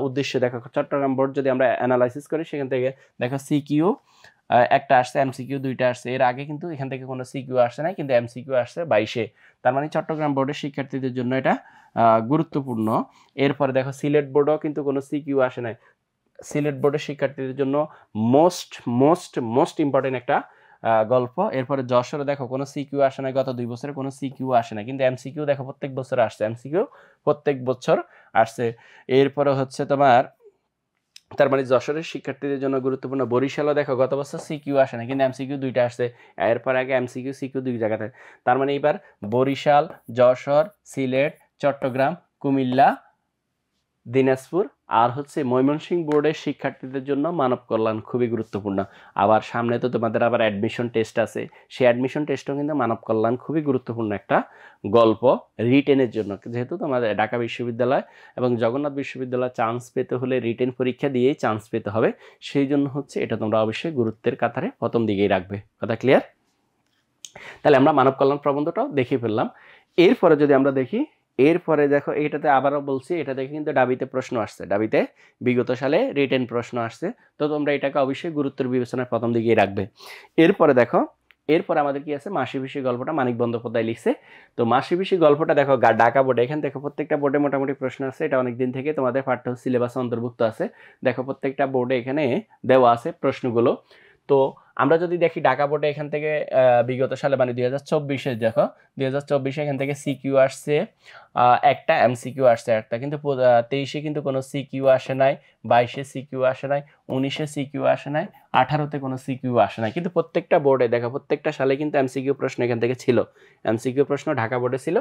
উদ্দেশ্য দেখো, চট্টগ্রাম বোর্ড যদি আমরা অ্যানালাইসিস করি সেখান থেকে দেখো সিকিউ একটা আসছে, এমসিকিউ 2টা আসছে। এর আগে কিন্তু এখান থেকে কোনো সিকিউ আসছে না, কিন্তু এমসিকিউ আসছে 22-এ, তার মানে চট্টগ্রাম বোর্ডের শিক্ষার্থীদের জন্য এটা গুরুত্বপূর্ণ। এরপরে দেখো সিলেট বোর্ডও কিন্তু কোনো সিকিউ আসে নাই, সিলেট বোর্ডের শিক্ষার্থীদের জন্য মোস্ট মোস্ট মোস্ট ইম্পর্টেন্ট একটা গল্প। এরপরে যশোরে দেখো কোনো সিকিউ আসে না, গত 2 বছরে কোনো সিকিউ আসে না, কিন্তু এমসিকিউ দেখো প্রত্যেক বছর আসছে, এমসিকিউ প্রত্যেক বছর আসছে। এরপরে হচ্ছে তোমার, তার মানে যশোরের শিক্ষার্থীদের জন্য গুরুত্বপূর্ণ। বরিশালও দেখো গত বছর সিকিউ আসে না, কিন্তু এমসিকিউ 2টা আসছে, এরপর আগে এমসিকিউ সিকিউ 2 জায়গাতে। তার মানে এবার বরিশাল, যশোর, সিলেট, চট্টগ্রাম, কুমিল্লা, দিনাজপুর আর হচ্ছে ময়মনসিংহ বোর্ডের শিক্ষার্থীদের জন্য মানব কল্যাণ খুবই গুরুত্বপূর্ণ। আবার সামনে তো তোমাদের আবার অ্যাডমিশন টেস্ট আছে, সেই অ্যাডমিশন টেস্টও কিন্তু মানব কল্যাণ খুবই গুরুত্বপূর্ণ একটা গল্প রিটেনের জন্য। যেহেতু তোমাদের ঢাকা বিশ্ববিদ্যালয় এবং জগন্নাথ বিশ্ববিদ্যালয় চান্স পেতে হলে রিটেন পরীক্ষা দিয়েই চান্স পেতে হবে, সেই জন্য হচ্ছে এটা তোমরা অবশ্যই গুরুত্বের কাতারে প্রথম দিকেই রাখবে। কথা ক্লিয়ার? তাহলে আমরা মানব কল্যাণ প্রবন্ধটাও দেখে ফেললাম। এরপরে যদি আমরা দেখি, এরপরে দেখো এটাতে আবারও বলছি, এটা দেখে কিন্তু ডাবিতে প্রশ্ন আসছে, ডাবিতে বিগত সালে রিটেন প্রশ্ন আসছে, তো তোমরা এটাকে অবশ্যই গুরুত্বের বিবেচনায় প্রথম দিকেই রাখবে। এরপরে দেখো, এরপর আমাদের কি আছে, মাসি পিসি গল্পটা মানিক বন্দ্যোপাধ্যায় লিখছে। তো মাসি পিসি গল্পটা দেখো ঢাকা বোর্ডে, এখান থেকে প্রত্যেকটা বোর্ডে মোটামুটি প্রশ্ন আছে, এটা অনেকদিন থেকে তোমাদের পাঠ্য সিলেবাসে অন্তর্ভুক্ত আছে। দেখো প্রত্যেকটা বোর্ডে এখানে দেওয়া আছে প্রশ্নগুলো। তো আমরা যদি দেখি ঢাকা বোর্ডে এখান থেকে বিগত সালে মানে 2024-এ দেখো, 2024-এ এখান থেকে সিকিউ আসছে একটা, এমসিকিউ আসছে একটা, কিন্তু 23-এ কিন্তু কোনো সিকিউ আসে নাই, 22-এ সিকিউ আসে নাই, 19-এ সিকিউ আসে নাই, 18-তে কোনো সিকিউ আসে নাই। কিন্তু প্রত্যেকটা বোর্ডে দেখো প্রত্যেকটা সালে কিন্তু এমসিকিউ প্রশ্ন এখান থেকে ছিল, এমসিকিউ প্রশ্ন ঢাকা বোর্ডে ছিল।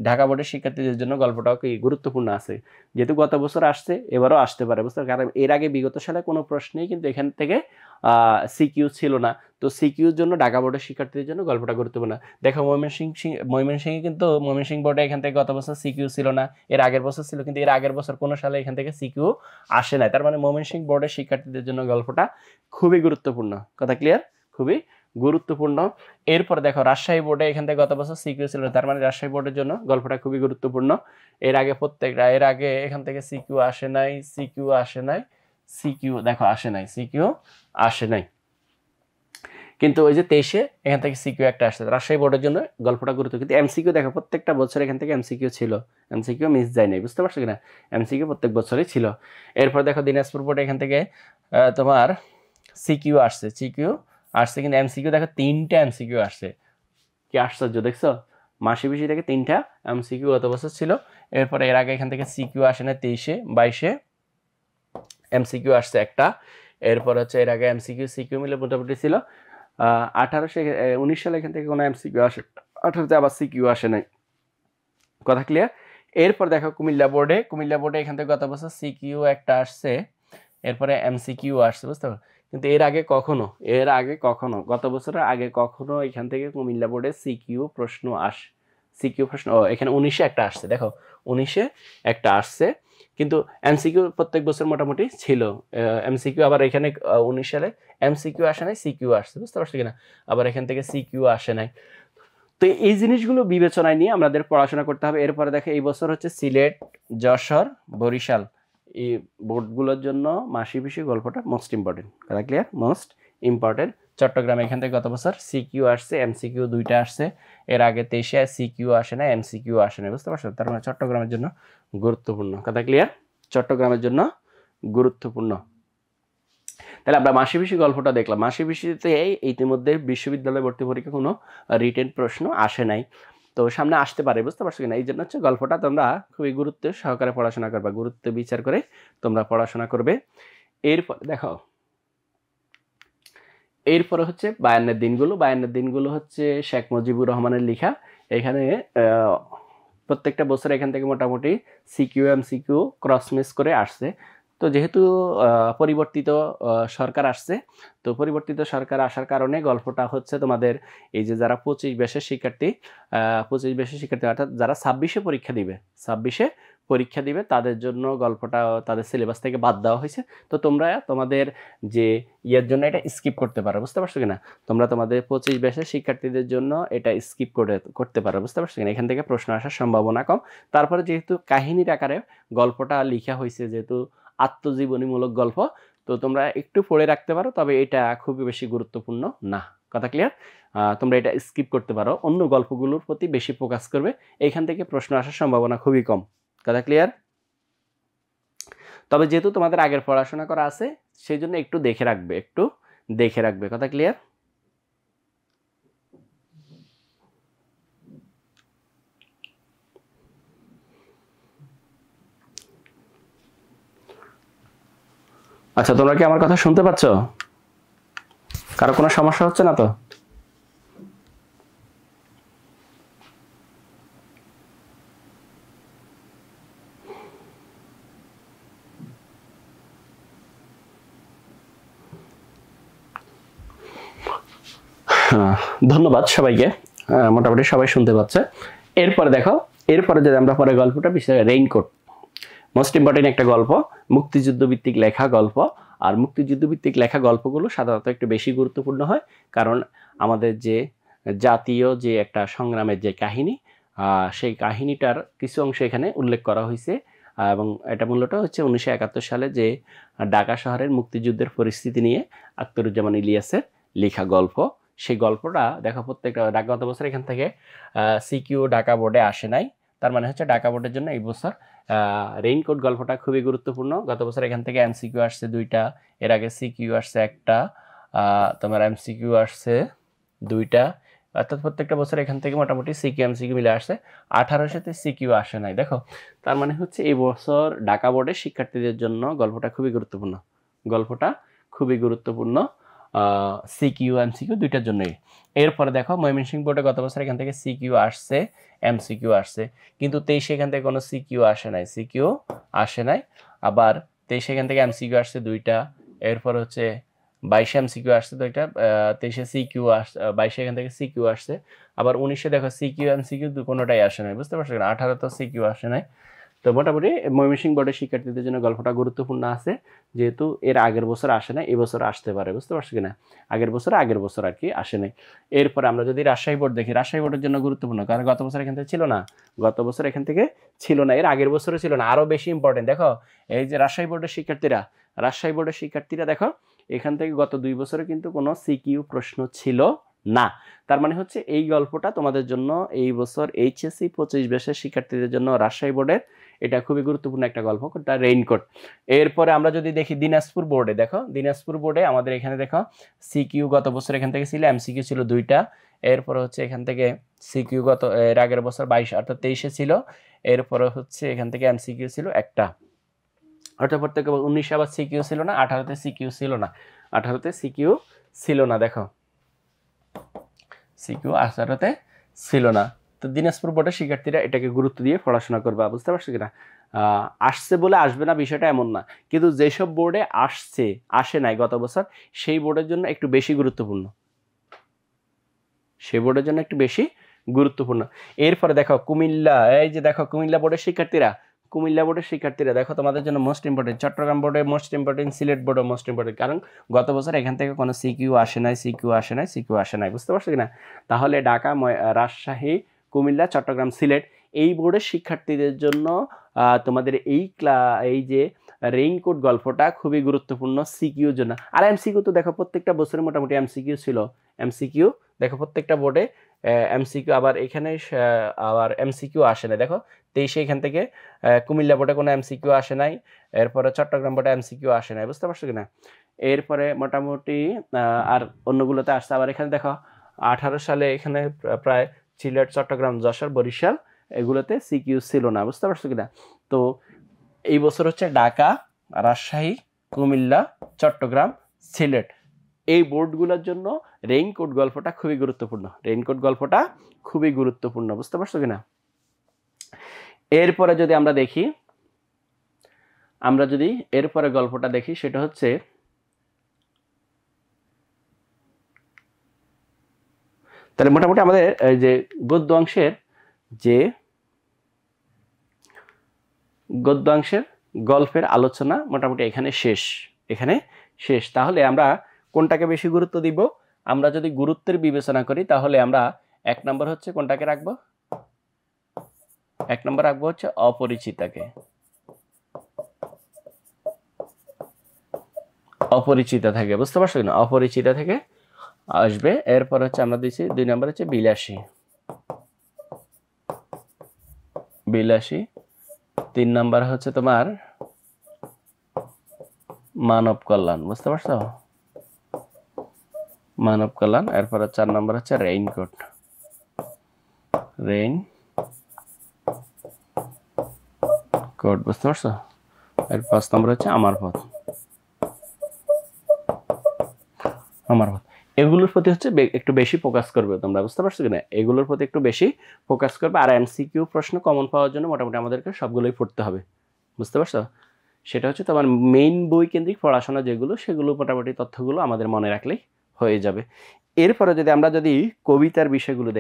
ঢাকা বোর্ডের শিক্ষার্থীদের জন্য গল্পটাও কি গুরুত্বপূর্ণ আছে, যেহেতু গত বছর আসছে এবারও আসতে পারে। বুঝতে, কারণ এর আগে বিগত সালে কোনো প্রশ্নেই কিন্তু এখান থেকে সিকিউ ছিল না। তো সিকিউর জন্য ঢাকা বোর্ডের শিক্ষার্থীদের জন্য গল্পটা গুরুত্বপূর্ণ। দেখো ময়মনসিংহে কিন্তু ময়মনসিংহ বোর্ডে এখান থেকে গত বছর সিকিউ ছিল না, এর আগের বছর ছিল, কিন্তু এর আগের বছর কোনো সালে এখান থেকে সিকিউ আসে না, তার মানে ময়মনসিংহ বোর্ডের শিক্ষার্থীদের জন্য গল্পটা খুবই গুরুত্বপূর্ণ। কথা ক্লিয়ার? খুবই গুরুত্বপূর্ণ। এরপরে দেখো রাজশাহী বোর্ডে এখান থেকে গত বছর সিকিউ ছিল, তার মানে রাজশাহী বোর্ডের জন্য গল্পটা খুবই গুরুত্বপূর্ণ। এর আগে এখান থেকে সিকিউ আসে নাই, সিকিউ আসে নাই, সিকিউ দেখো আসে নাই, সিকিউ আসে নাই, কিন্তু ওই যে 23-এ এখান থেকে সিকিউ একটা আসছে, রাজশাহী বোর্ডের জন্য গল্পটা গুরুত্ব। কিন্তু এমসিকিউ দেখো প্রত্যেকটা বছর এখান থেকে এমসিকিউ ছিল, এমসিকিউ মিস যায় নাই। বুঝতে পারছো কিনা? এমসিকিউ প্রত্যেক বছরই ছিল। এরপর দেখো দিনাজপুর বোর্ডে এখান থেকে তোমার সিকিউ আসছে, সিকিউ আসছে, কিন্তু এমসিকিউ দেখো 3টা এমসিকিউ আসছে। কি আশ্চর্য দেখছো, মাসি পিসি থেকে 3টা এমসিকিউ গত বছর ছিল। এরপরে এর আগে এখান থেকে সিকিউ আসে না, 23-এ 22-এ এমসিকিউ আসছে একটা। এরপর হচ্ছে এর আগে এমসিকিউ সিকিউ মিলে মোটামুটি ছিল। 19 সালে এখান থেকে কোনো এমসিকিউ আসে, 18-তে আবার সিকিউ আসে নাই। কথা ক্লিয়ার? এরপর দেখো কুমিল্লা বোর্ডে এখান থেকে গত বছর সিকিউ একটা আসছে, এরপরে এমসিকিউ আসছে। বুঝতে পারো? কিন্তু এর আগে কখনো গত বছরের আগে কখনো এখান থেকে কুমিল্লা বোর্ডে সিকিউ প্রশ্ন এখানে 19-এ একটা আসছে। দেখো 19-এ একটা আসছে, কিন্তু এমসিকিউ প্রত্যেক বছর মোটামুটি ছিল। এমসিকিউ আবার এখানে 19 সালে এমসিকিউ আসে নাই, সিকিউ আসছে। বুঝতে পারছো কিনা? আবার এখান থেকে সিকিউ আসে নাই। তো এই জিনিসগুলো বিবেচনায় নিয়ে আমাদের পড়াশোনা করতে হবে। এরপরে দেখো এই বছর হচ্ছে সিলেট, যশোর, বরিশাল এই বোর্ডগুলোর জন্য মাসি পিসি গল্পটা মোস্ট ইম্পর্টেন্ট। কথা ক্লিয়ার? Most important. চট্টগ্রাম এখান থেকে গত বছর সিকিউ আসছে, এমসিকিউ 2টা আসছে। এর আগে 23-এ সিকিউ আসে না, এমসিকিউ আসে না। বুঝতে পারছো? তার মানে চট্টগ্রামের জন্য গুরুত্বপূর্ণ। কথা ক্লিয়ার? চট্টগ্রামের জন্য গুরুত্বপূর্ণ। তাহলে আমরা মাসি পিসি গল্পটা দেখলাম। মাসি পিসিতে ইতিমধ্যে বিশ্ববিদ্যালয় ভর্তি পরীক্ষা কোনো রিটেন প্রশ্ন আসে নাই, তো সামনে আসতে পারে, বুঝতে পারছো কিনা? এই জন্য হচ্ছে গল্পটা তোমরা খুবই গুরুত্ব সহকারে পড়াশোনা করবা, গুরুত্ব বিচার করে তোমরা পড়াশোনা করবে। এরপর দেখো, এরপরে হচ্ছে বায়ান্নের দিনগুলো। বায়ান্নের দিনগুলো হচ্ছে শেখ মুজিবুর রহমানের লেখা। এখানে প্রত্যেকটা বছর এখান থেকে মোটামুটি সিকিউ এমসিকিউ ক্রস ম্যাচ করে আসছে। তো যেহেতু পরিবর্তিত সরকার আসছে, তো পরিবর্তিত সরকার আসার কারণে গল্পটা হচ্ছে তোমাদের এই যে যারা 25 ব্যাচের শিক্ষার্থী, 25 ব্যাচের শিক্ষার্থী অর্থাৎ যারা 26-এ পরীক্ষা দিবে, 26-এ পরীক্ষা দিবে তাদের জন্য গল্পটা তাদের সিলেবাস থেকে বাদ দেওয়া হয়েছে। তো তোমরা তোমাদের যে ইয়ের জন্য এটা স্কিপ করতে পারো, বুঝতে পারছো কিনা? তোমরা তোমাদের 25 ব্যাচের শিক্ষার্থীদের জন্য এটা স্কিপ করতে পারো, বুঝতে পারছো কিনা? এখান থেকে প্রশ্ন আসার সম্ভাবনা কম। তারপরে যেহেতু কাহিনীর আকারে গল্পটা লেখা হয়েছে, যেহেতু আত্মজীবনীমূলক গল্প, তো তোমরা একটু পড়ে রাখতে পারো, তবে এটা খুবই বেশি গুরুত্বপূর্ণ না। কথা ক্লিয়ার? তোমরা এটা স্কিপ করতে পারো, অন্য গল্পগুলোর প্রতি বেশি ফোকাস করবে, এখান থেকে প্রশ্ন আসার সম্ভাবনা খুবই কম। কথা ক্লিয়ার? তবে যেহেতু তোমাদের আগের পড়াশোনা করা আছে, সেই জন্য একটু দেখে রাখবে, একটু দেখে রাখবে। কথা ক্লিয়ার? আচ্ছা, তোমরা কি আমার কথা শুনতে পাচ্ছ? কারো কোনো সমস্যা হচ্ছে না তো? ধন্যবাদ সবাইকে, মোটামুটি সবাই শুনতে পাচ্ছে। এরপরে দেখো, এরপরে যদি আমরা পরে গল্পটা বিশেষ রেইনকোট, মোস্ট ইম্পর্টেন্ট একটা গল্প, মুক্তিযুদ্ধ ভিত্তিক লেখা গল্প। আর মুক্তিযুদ্ধ ভিত্তিক লেখা গল্পগুলো সাধারণত একটু বেশি গুরুত্বপূর্ণ হয়, কারণ আমাদের যে জাতীয় যে একটা সংগ্রামের যে কাহিনী, সেই কাহিনীটার কিছু অংশ এখানে উল্লেখ করা হয়েছে। এবং এটা মূলত হচ্ছে 1971 সালে যে ঢাকা শহরের মুক্তিযুদ্ধের পরিস্থিতি নিয়ে আখতারুজ্জামান ইলিয়াসের লেখা গল্প। সেই গল্পটা দেখো প্রত্যেকটা গত বছর এখান থেকে সিকিউ ঢাকা বোর্ডে আসে নাই, তার মানে হচ্ছে ঢাকা বোর্ডের জন্য এই বছর রেইনকোট গল্পটা খুবই গুরুত্বপূর্ণ। গত বছর এখান থেকে এমসিকিউ আসছে 2টা, এর আগে সিকিউ আসছে 1টা, তোমার এমসিকিউ আসছে 2টা, অর্থাৎ প্রত্যেকটা বছর এখান থেকে মোটামুটি সিকিউ এমসিকিউ মিলে আসছে। 1800-তে সিকিউ আসে নাই। দেখো, তার মানে হচ্ছে এই বছর ঢাকা বোর্ডের শিক্ষার্থীদের জন্য গল্পটা খুবই গুরুত্বপূর্ণ, গল্পটা খুবই গুরুত্বপূর্ণ সিকিউ এমসিকিউ দুইটার জন্যই। এরপরে দেখো, ময়মনসিংহ বোর্ডে গত বছর এখান থেকে সিকিউ আসছে, এমসিকিউ আসছে, কিন্তু 23 এখান থেকে কোনো সিকিউ আসে নাই, সিকিউ আসে নাই। আবার 23 এখান থেকে এমসিকিউ আসছে 2টা, এরপর হচ্ছে 22 এমসিকিউ আসছে 2টা, 23 সিকিউ আসছে, 22 এখান থেকে সিকিউ আসছে। আবার 19 দেখো সিকিউ এমসিকিউ কোনোটাই আসে নাই, বুঝতে পারছো? 18 তো সিকিউ আসে নাই। তো মোটামুটি ময়মনসিংহ বোর্ডের শিক্ষার্থীদের জন্য গল্পটা গুরুত্বপূর্ণ আছে, যেহেতু এর আগের বছর আসে না, এবছর আসতে পারে, বুঝতে পারছো কিনা? আগের বছর আর কি আসে নাই। এরপরে আমরা যদি রাজশাহী বোর্ড দেখি, রাজশাহী বোর্ডের জন্য গুরুত্বপূর্ণ, কারণ গত বছর এখান থেকে ছিল না, গত বছর এখান থেকে ছিল না, এর আগের বছরও ছিল না। আরো বেশি ইম্পর্টেন্ট, দেখো এই যে রাজশাহী বোর্ডের শিক্ষার্থীরা দেখো, এখান থেকে গত 2 বছরে কিন্তু কোনো সিকিউ প্রশ্ন ছিল না। তার মানে হচ্ছে এই গল্পটা তোমাদের জন্য এই বছর এইচএসসি 25 ব্যাচের শিক্ষার্থীদের জন্য রাজশাহী বোর্ডের এটা খুবই গুরুত্বপূর্ণ একটা গল্প, এটা রেইনকোট। এরপরে আমরা যদি দেখি দিনাজপুর বোর্ডে, দেখো দিনাজপুর বোর্ডে আমাদের এখানে দেখো সিকিউ গত বছর এখান থেকে ছিল, এমসিকিউ ছিল 2টা। এরপরে হচ্ছে এখান থেকে সিকিউ গত এর আগের বছর 22 অর্থাৎ 23-এ ছিল। এরপরে হচ্ছে এখান থেকে এমসিকিউ ছিল 1টা, অর্থাৎ প্রত্যেক 19-এ আবার সিকিউ ছিল না, 18-তে সিকিউ ছিল না, 18-তে সিকিউ ছিল না। দেখো সিকিউ 18-তে ছিল না। তো দিনাজপুর বোর্ডের শিক্ষার্থীরা এটাকে গুরুত্ব দিয়ে পড়াশোনা করবা, বুঝতে পারছো কিনা? আসছে বলে আসবে না বিষয়টা এমন না, কিন্তু যেসব বোর্ডে আসে নাই গত বছর, সেই বোর্ডের জন্য একটু বেশি গুরুত্বপূর্ণ, সেই বোর্ডের জন্য একটু বেশি গুরুত্বপূর্ণ। এরপরে দেখো কুমিল্লা, এই যে দেখো কুমিল্লা বোর্ডের শিক্ষার্থীরা দেখো তোমাদের জন্য মোস্ট ইম্পর্টেন্ট, চট্টগ্রাম বোর্ডে মোস্ট ইম্পর্টেন্ট, সিলেট বোর্ডে মোস্ট ইম্পর্টেন্ট, কারণ গত বছর এখান থেকে কোনো সিকিউ আসে নাই, বুঝতে পারছো কিনা? তাহলে ঢাকা, রাজশাহী, কুমিল্লা, চট্টগ্রাম, সিলেট এই বোর্ডের শিক্ষার্থীদের জন্য তোমাদের এই যে রেইনকোট গল্পটা খুবই গুরুত্বপূর্ণ সিকিউর জন্য। আর এমসিকিউ তো দেখো প্রত্যেকটা বছরে মোটামুটি এমসিকিউ ছিল, এমসিকিউ দেখো প্রত্যেকটা বোর্ডে এমসিকিউ আবার এখানে আবার এমসিকিউ আসে না। দেখো 23 এখান থেকে কুমিল্লা বোর্ডে কোনো এমসিকিউ আসে নাই, এরপরে চট্টগ্রাম বোর্ডে এমসিকিউ আসে নাই, বুঝতে পারছো কিনা। এরপরে মোটামুটি আর অন্যগুলোতে আসছে। আবার এখানে দেখো 18 সালে এখানে প্রায় সিলেট, চট্টগ্রাম, যশোর, বরিশাল এগুলোতে সিকিউ ছিল না, বুঝতে পারছো কিনা। তো এই বছর হচ্ছে ঢাকা, রাজশাহী, কুমিল্লা, চট্টগ্রাম, সিলেট এই বোর্ডগুলোর জন্য রেইনকোট গল্পটা খুবই গুরুত্বপূর্ণ। রেইনকোট গল্পটা খুবই গুরুত্বপূর্ণ, বুঝতে পারছো কিনা। এরপরে যদি আমরা দেখি, এরপরে গল্পটা দেখি, সেটা হচ্ছে তাহলে মোটামুটি আমাদের যে গদ্য অংশের গল্পের আলোচনা মোটামুটি এখানে শেষ। তাহলে আমরা কোনটাকে বেশি গুরুত্ব দিব? আমরা যদি গুরুত্বের বিবেচনা করি তাহলে আমরা 1 নম্বর হচ্ছে কোনটাকে রাখবো? 1 নম্বর রাখবো হচ্ছে অপরিচিতাকে। অপরিচিতা থেকে, বুঝতে পারছো না, অপরিচিতা থেকে আসবে। এরপর হচ্ছে আমরা দিচ্ছি 2 নম্বর হচ্ছে বিলাসী। 3 নম্বর হচ্ছে তোমার মানব কল্যাণ, বুঝতে পারছো, মানব কল্যাণ। এরপর 4 নম্বর হচ্ছে রেইনকোট। বুঝতে পারছো। এর 5 নম্বর হচ্ছে আমার পথ। এগুলোর প্রতি হচ্ছে একটু বেশি ফোকাস করবে তোমরা, বুঝতে পারছো কিনা, এগুলোর প্রতি একটু বেশি ফোকাস করবে। আর এমসিকিউ প্রশ্ন কমন পাওয়ার জন্য মোটামুটি আমাদেরকে সবগুলোই পড়তে হবে, বুঝতে পারছো। সেটা হচ্ছে তোমার মেইন বই কেন্দ্রিক পড়াশোনা যেগুলো, সেগুলো মোটামুটি তথ্যগুলো আমাদের মনে রাখলেই হয়ে যাবে। এরপরে যদি কবিতার বিষয়গুলো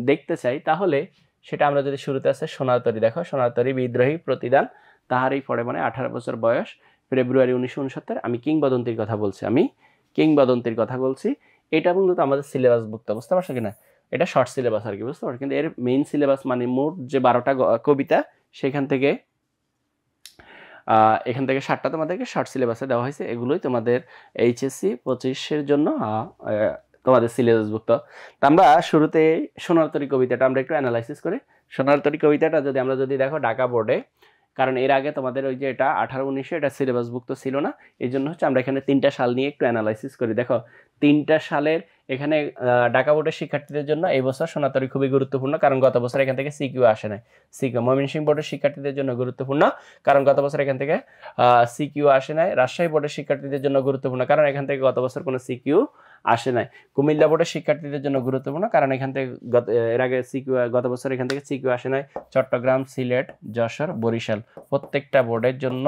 দেখতে চাই, তাহলে সেটা আমরা যদি শুরুতে আছে সোনার তরী। দেখো সোনার তরী, বিদ্রোহী প্রতিদান, তাহারই পরে মানে 18 বছর বয়স, ফেব্রুয়ারি 1969। আমি কিংবদন্তির কথা বলছি। এটা মূলত আমাদের সিলেবাসভুক্ত, বুঝতে পারছো কিনা। এটা শর্ট সিলেবাস আর কি, বুঝতে পারছো। কিন্তু এর মেইন সিলেবাস মানে মোট যে 12টা কবিতা, সেখান থেকে এখান থেকে 7টা তোমাদেরকে শর্ট সিলেবাসে দেওয়া হয়েছে। এগুলোই তোমাদের এইচএসসি 25-এর জন্য তোমাদের সিলেবাসভুক্ত। তো আমরা শুরুতে সোনার তরী কবিতাটা আমরা একটু অ্যানালাইসিস করি। সোনার তরী কবিতাটা আমরা যদি দেখো ঢাকা বোর্ডে, কারণ এর আগে তোমাদের ওই যে এটা 18-19 এটা সিলেবাসভুক্ত ছিল না, এই জন্য হচ্ছে আমরা এখানে 3টা সাল নিয়ে একটু অ্যানালাইসিস করি। দেখো 3টা সালের এখানে ঢাকা বোর্ডের শিক্ষার্থীদের জন্য এই বছর সোনার তরী খুবই গুরুত্বপূর্ণ, কারণ গত বছর এখান থেকে সিকিউ আসে নাই। ময়মনসিংহ বোর্ডের শিক্ষার্থীদের জন্য গুরুত্বপূর্ণ, কারণ গত বছর এখান থেকে সিকিউ আসে নাই। রাজশাহী বোর্ডের শিক্ষার্থীদের জন্য গুরুত্বপূর্ণ, কারণ এখান থেকে গত বছর কোনো সিকিউ আসে নাই। কুমিল্লা বোর্ডের শিক্ষার্থীদের জন্য গুরুত্বপূর্ণ, কারণ এখান থেকে গত বছর এখান থেকে সিকিউ আসে নাই। চট্টগ্রাম, সিলেট, যশোর, বরিশাল প্রত্যেকটা বোর্ডের জন্য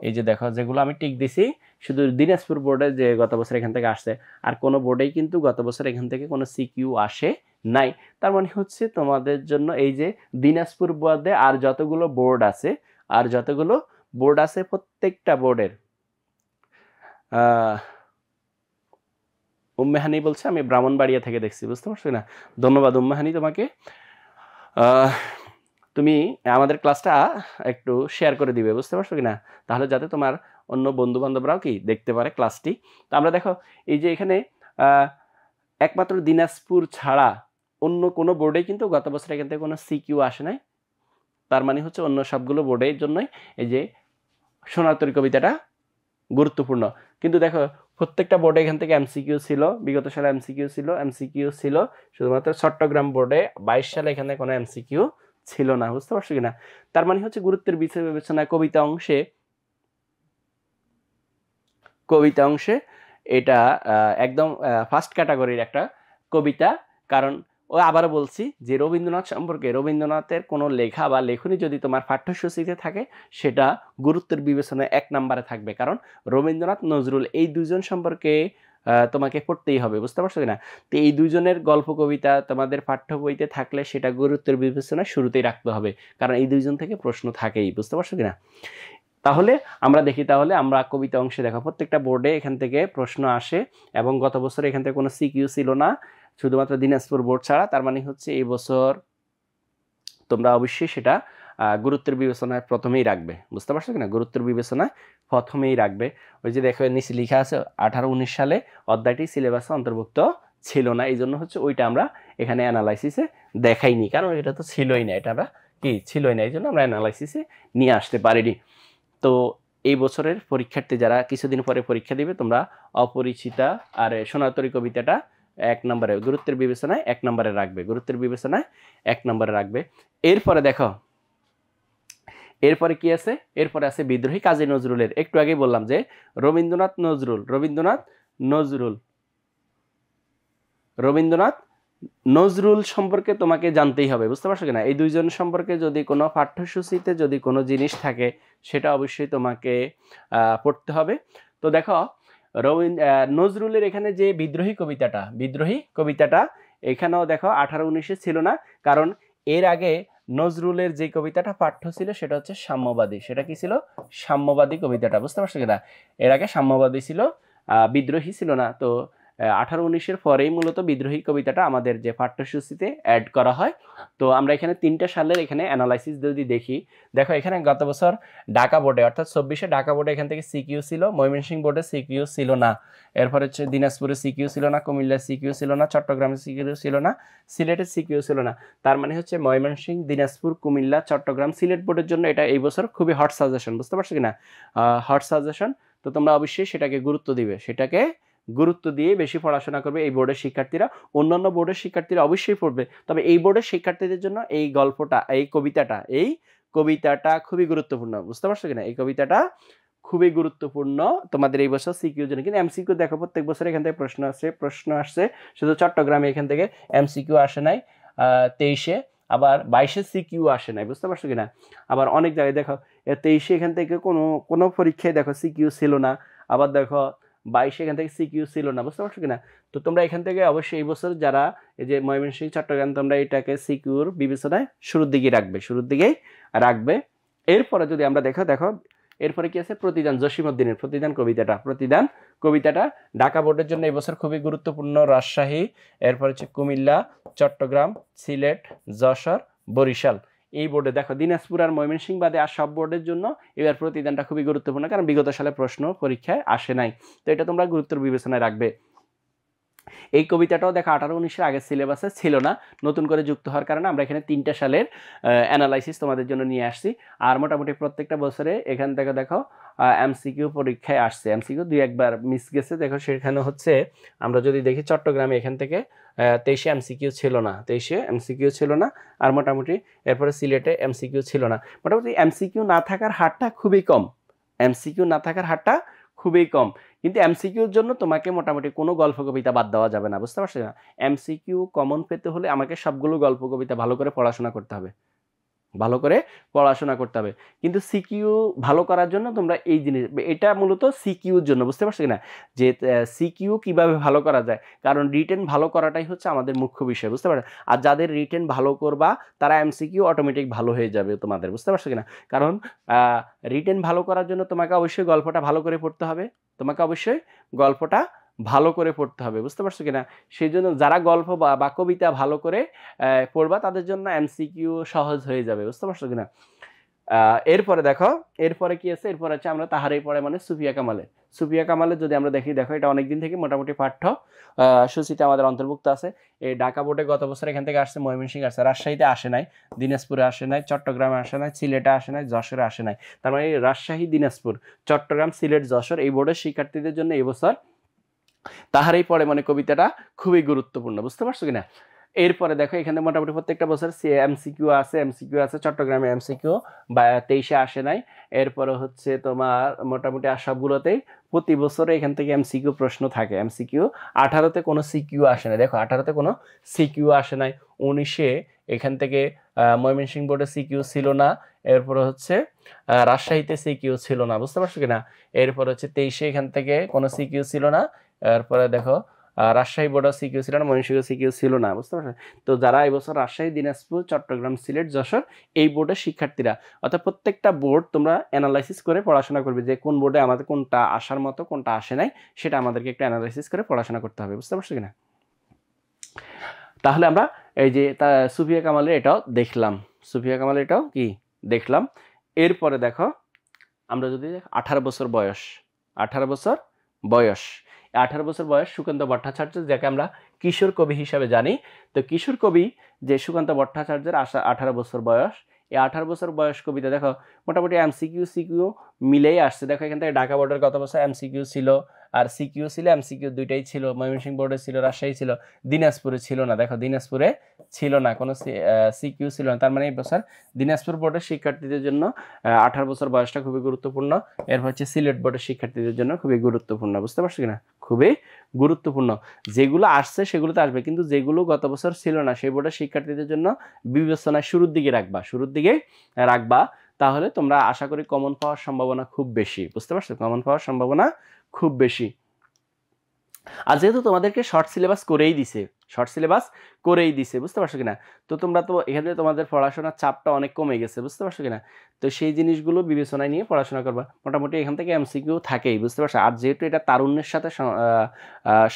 এই যে দেখো যেগুলো আমি টিক দিছি, শুধু দিনাজপুর বোর্ডে যে গত বছর এখান থেকে আসছে, আর কোনো বোর্ডেই কিন্তু গত বছর এখান থেকে কোনো সিকিউ আসে নাই। তার মানে হচ্ছে তোমাদের জন্য এই যে দিনাজপুর বোর্ডে আর যতগুলো বোর্ড আছে প্রত্যেকটা বোর্ডের উম্মেহানি বলছে, আমি ব্রাহ্মণবাড়িয়া থেকে দেখছি, বুঝতে পারছো না। ধন্যবাদ উম্মেহানি তোমাকে। তুমি আমাদের ক্লাসটা একটু শেয়ার করে দিবে, বুঝতে পারছো কিনা, তাহলে যাতে তোমার অন্য বন্ধু বান্ধবরাও কি দেখতে পারে ক্লাসটি। তো আমরা দেখো এই যে এখানে একমাত্র দিনাজপুর ছাড়া অন্য কোনো বোর্ডে কিন্তু গত বছর এখান থেকে কোনো সিকিউ আসে নাই। তার মানে হচ্ছে অন্য সবগুলো বোর্ডের জন্যই এই যে সোনার তরী কবিতাটা গুরুত্বপূর্ণ। কিন্তু দেখো প্রত্যেকটা বোর্ডে এখান থেকে এমসিকিউ ছিল, বিগত সালে এমসিকিউ ছিল শুধুমাত্র চট্টগ্রাম বোর্ডে 22 সালে এখানে কোনো এমসিকিউ ছিল না, বুঝতে পারছো কিনা। তার মানে হচ্ছে গুরুত্বের বিষয় বিবেচনায় কবিতা অংশে এটা একদম ফার্স্ট ক্যাটাগরির একটা কবিতা। কারণ আবারও বলছি যে রবীন্দ্রনাথের কোনো লেখা বা লেখনী যদি তোমার পাঠ্যসূচিতে থাকে, সেটা গুরুত্বের বিবেচনায় 1 নম্বরে থাকবে, কারণ রবীন্দ্রনাথ, নজরুল এই দুজন সম্পর্কে তোমাকে পড়তেই হবে, বুঝতে পারছো কিনা। তো এই দুজনের গল্প কবিতা তোমাদের পাঠ্য বইতে থাকলে সেটা গুরুত্বের বিবেচনায় শুরুতেই রাখতে হবে, কারণ এই দুইজন থেকে প্রশ্ন থাকেই, বুঝতে পারছো কিনা। তাহলে আমরা দেখি, আমরা কবিতা অংশে দেখো প্রত্যেকটা বোর্ডে এখান থেকে প্রশ্ন আসে, এবং গত বছর এখান থেকে কোনো সিকিউ ছিল না, শুধুমাত্র দিনাজপুর বোর্ড ছাড়া। তার মানে হচ্ছে এই বছর তোমরা অবশ্যই সেটা গুরুত্বের বিবেচনায় প্রথমেই রাখবে, বুঝতে পারছো কিনা, গুরুত্বের বিবেচনায় প্রথমেই রাখবে। ওই যে দেখো নিচে লেখা আছে 18-19 সালে অধ্যায়টি সিলেবাসে অন্তর্ভুক্ত ছিল না, এই জন্য হচ্ছে ওইটা আমরা এখানে অ্যানালাইসিসে দেখাইনি, কারণ এটা তো ছিলই না, এটা আমরা কি ছিলই না, এই জন্য আমরা অ্যানালাইসিসে নিয়ে আসতে পারিনি। তো এই বছরের পরীক্ষার্থী যারা কিছুদিন পরে পরীক্ষা দিবে, তোমরা অপরিচিতা আর সোনাতরী কবিতাটা 1 নম্বরে গুরুত্বের বিবেচনায় 1 নম্বরে রাখবে, গুরুত্বের বিবেচনায় 1 নম্বরে রাখবে। এরপরে দেখো, এরপরে কি আছে, এরপরে আছে বিদ্রোহী কাজী নজরুলের। একটু আগেই বললাম যে রবীন্দ্রনাথ নজরুল সম্পর্কে তোমাকে জানতেই হবে, বুঝতে পারছো কিনা? এই দুইজন সম্পর্কে যদি কোনো পাঠ্যসূচিতে যদি কোনো জিনিস থাকে সেটা অবশ্যই তোমাকে পড়তে হবে। তো দেখো নজরুলের এখানে যে বিদ্রোহী কবিতাটা এখানেও দেখো 18-19-এ ছিল না, কারণ এর আগে নজরুলের যে কবিতাটা পাঠ্য ছিল সেটা হচ্ছে সাম্যবাদী। সেটা কি ছিল? সাম্যবাদী কবিতাটা, বুঝতে পারছো কিনা? এর আগে সাম্যবাদী ছিল, বিদ্রোহী ছিল না। তো 18-19-এর পরেই মূলত বিদ্রোহী কবিতাটা আমাদের যে পাঠ্যসূচিতে অ্যাড করা হয়। তো আমরা এখানে 3টা সালের এখানে অ্যানালাইসিস যদি দেখি, দেখো এখানে গত বছর ঢাকা বোর্ডে অর্থাৎ 24-এ ঢাকা বোর্ডে এখান থেকে সিকিউ ছিল, ময়মনসিংহ বোর্ডে সিকিউ ছিল না, এরপর হচ্ছে দিনাজপুরে সিকিউ ছিল না, কুমিল্লার সিকিউ ছিল না, চট্টগ্রামে সিকিউ ছিল না, সিলেটের সিকিউ ছিল না। তার মানে হচ্ছে ময়মনসিংহ, দিনাজপুর, কুমিল্লা, চট্টগ্রাম, সিলেট বোর্ডের জন্য এটা এই বছর খুবই হট সাজেশন, বুঝতে পারছো কিনা? Hot suggestion. তো তোমরা অবশ্যই সেটাকে গুরুত্ব দিবে, সেটাকে গুরুত্ব দিয়ে বেশি পড়াশোনা করবে এই বোর্ডের শিক্ষার্থীরা। অন্যান্য বোর্ডের শিক্ষার্থীরা অবশ্যই পড়বে, তবে এই বোর্ডের শিক্ষার্থীদের জন্য এই গল্পটা, এই কবিতাটা খুবই গুরুত্বপূর্ণ, বুঝতে পারছো কিনা? এই কবিতাটা খুবই গুরুত্বপূর্ণ তোমাদের এই বছর সিকিউর জন্য। কিন্তু এমসিকিউ দেখো প্রত্যেক বছর এখান থেকে প্রশ্ন আসছে, শুধু চট্টগ্রামে এখান থেকে এমসিকিউ আসে নাই, 23-এ আবার 22-এ সিকিউ আসে নাই, বুঝতে পারছো কিনা? আবার অনেক জায়গায় দেখো 23-এ এখান থেকে কোনো পরীক্ষায় দেখো সিকিউ ছিল না, আবার দেখো 22-এ এখান থেকে সিকিউ ছিল না, বুঝতে পারছো কিনা? তো তোমরা এখান থেকে অবশ্যই এই বছর যারা এই যে ময়মনসিংহ, চট্টগ্রাম, তোমরা এটাকে সিকিউর বিবেচনায় শুরুর দিকেই রাখবে। এরপরে যদি আমরা দেখো এরপরে কি আছে, প্রতিদান, জসিমউদ্দিনের প্রতিদান কবিতাটা ঢাকা বোর্ডের জন্য এই বছর খুবই গুরুত্বপূর্ণ। রাজশাহী, এরপর হচ্ছে কুমিল্লা, চট্টগ্রাম, সিলেট, যশোর, বরিশাল, এই বোর্ডে দেখো দিনাজপুর আর ময়মনসিংহ বাদে আর সব বোর্ডের জন্য এবার প্রতিদানটা খুবই গুরুত্বপূর্ণ, কারণ বিগত সালে প্রশ্ন পরীক্ষায় আসে নাই। তো এটা তোমরা গুরুত্বের বিবেচনায় রাখবে। এই কবিতাটাও দেখো 18-19-এর আগের সিলেবাসে ছিল না, নতুন করে যুক্ত হওয়ার কারণে আমরা এখানে 3টা সালের অ্যানালাইসিস তোমাদের জন্য নিয়ে আসছি। আর মোটামুটি প্রত্যেকটা বছরে এখান থেকে দেখো এমসিকিউ পরীক্ষায় আসছে, এমসিকিউ 2-1বার মিস গেছে। দেখো সেখানে হচ্ছে আমরা যদি দেখি চট্টগ্রামে এখান থেকে 23-এ এমসিকিউ ছিল না, আর মোটামুটি এরপরে সিলেটে এমসিকিউ ছিল না। মোটামুটি এমসিকিউ না থাকার হারটা খুবই কম, কিন্তু এমসিকিউর জন্য তোমাকে মোটামুটি কোনো গল্প কবিতা বাদ দেওয়া যাবে না, বুঝতে পারছো না? এমসিকিউ কমন পেতে হলে আমাকে সবগুলো গল্প কবিতা ভালো করে পড়াশোনা করতে হবে, কিন্তু সিকিউ ভালো করার জন্য তোমরা এই জিনিস, এটা মূলত সিকিউর জন্য, বুঝতে পারছো কিনা? যে সিকিউ কিভাবে ভালো করা যায়, কারণ রিটেন ভালো করাটাই হচ্ছে আমাদের মুখ্য বিষয়, বুঝতে পারছো? আর যাদের রিটেন ভালো করবা তারা এমসিকিউ অটোমেটিক ভালো হয়ে যাবে তোমাদের, বুঝতে পারছো কিনা? কারণ রিটেন ভালো করার জন্য তোমাকে অবশ্যই গল্পটা ভালো করে পড়তে হবে, বুঝতে পারছো কিনা? সেই জন্য যারা গল্প বা কবিতা ভালো করে পড়বা তাদের জন্য এমসিকিউ সহজ হয়ে যাবে, বুঝতে পারছো কিনা? এরপরে দেখো, এরপরে কি আছে, এরপরে হচ্ছে আমরা তাহারই পরে মানে সুফিয়া কামালের যদি আমরা দেখি, দেখো এটা অনেকদিন থেকে মোটামুটি পাঠ্য সূচিতে আমাদের অন্তর্ভুক্ত আছে। এই ঢাকা বোর্ডে গত বছর এখান থেকে আসছে, ময়মনসিংহ আসছে, রাজশাহীতে আসে নাই, দিনাজপুরে আসে নাই, চট্টগ্রামে আসে নাই, সিলেটে আসে নাই, যশোরে আসে নাই। তার মানে রাজশাহী, দিনাজপুর, চট্টগ্রাম, সিলেট, যশোর এই বোর্ডের শিক্ষার্থীদের জন্য এই বছর তাহারই পরে মানে কবিতাটা খুবই গুরুত্বপূর্ণ, বুঝতে পারছো কিনা? এরপরে দেখো এখানে মোটামুটি প্রত্যেকটা বছর এমসিকিউ আছে, চট্টগ্রামে এমসিকিউ 23-এ আসে নাই। এরপরে হচ্ছে তোমার মোটামুটি আর সবগুলোতেই প্রতি বছরে এখান থেকে এমসিকিউ প্রশ্ন থাকে। এমসিকিউ 18-তে কোনো সিকিউ আসে নাই, দেখো 18-তে কোনো সিকিউ আসে নাই। 19-এ এখান থেকে ময়মনসিংহ বোর্ডে সিকিউ ছিল না, এরপরে হচ্ছে রাজশাহীতে সিকিউ ছিল না, বুঝতে পারছো কিনা? এরপর হচ্ছে 23-এ এখান থেকে কোনো সিকিউ ছিল না, এরপরে দেখো রাজশাহী বোর্ডে সিকিউ ছিল না, ময়মনসিংহ সিকিউ ছিল না, বুঝতে পারছেন? তো যারা এবছর রাজশাহী, দিনাজপুর, চট্টগ্রাম, সিলেট, যশোর এই বোর্ডের শিক্ষার্থীরা, অর্থাৎ প্রত্যেকটা বোর্ড তোমরা অ্যানালাইসিস করে পড়াশোনা করবে যে কোন বোর্ডে আমাদের কোনটা আসার মতো, কোনটা আসে নাই, সেটা আমাদেরকে একটু অ্যানালাইসিস করে পড়াশোনা করতে হবে, বুঝতে পারছো কিনা? তাহলে আমরা এই যে সুফিয়া কামালের এটাও দেখলাম। এরপরে দেখো আমরা যদি 18 বছর বয়স 18 বছর বয়স সুকান্ত ভট্টাচার্য, যাকে আমরা কিশোর কবি হিসাবে জানি। তো কিশোর কবি যে সুকান্ত ভট্টাচার্যের 18 বছর বয়স, এই 18 বছর বয়স কবিতা দেখো মোটামুটি এমসিকিউ সিকিউ মিলেই আসছে। দেখো এখান থেকে ঢাকা বোর্ডের গত বছর এমসিকিউ ছিল আর সিকিউ ছিল, এমসিকিউ দুইটাই ছিল। ময়মনসিংহ বোর্ডে ছিল, রাজশাহী ছিল, দিনাজপুরে ছিল না। দেখো দিনাজপুরে ছিল না, কোনো সিকিউ ছিল না। তার মানে এই বছর দিনাজপুর বোর্ডের শিক্ষার্থীদের জন্য 18 বছর বয়সটা খুবই গুরুত্বপূর্ণ। এরপর হচ্ছে সিলেট বোর্ডের শিক্ষার্থীদের জন্য খুবই গুরুত্বপূর্ণ। বুঝতে পারছো কিনা? খুবই গুরুত্বপূর্ণ। যেগুলো আসছে সেগুলো তো আসবে, কিন্তু যেগুলো গত বছর ছিল না সেই বোর্ডের শিক্ষার্থীদের জন্য বিবেচনায় শুরুর দিকে রাখবা, তাহলে তোমরা আশা করি কমন পাওয়ার সম্ভাবনা খুব বেশি। বুঝতে পারছো? কমন পাওয়ার সম্ভাবনা খুব বেশি। আর যেহেতু তোমাদেরকে শর্ট সিলেবাস করেই দিছে, বুঝতে পারছো কিনা? তো তোমরা তো এখানে তোমাদের পড়াশোনার চাপটা অনেক কমে গেছে, বুঝতে পারছো কিনা? তো সেই জিনিসগুলো বিবেচনায় নিয়ে পড়াশোনা করবা। মোটামুটি এখান থেকে এমসিকিউ থাকেই, বুঝতে পারছো? আর যেহেতু এটা তারুণ্যের সাথে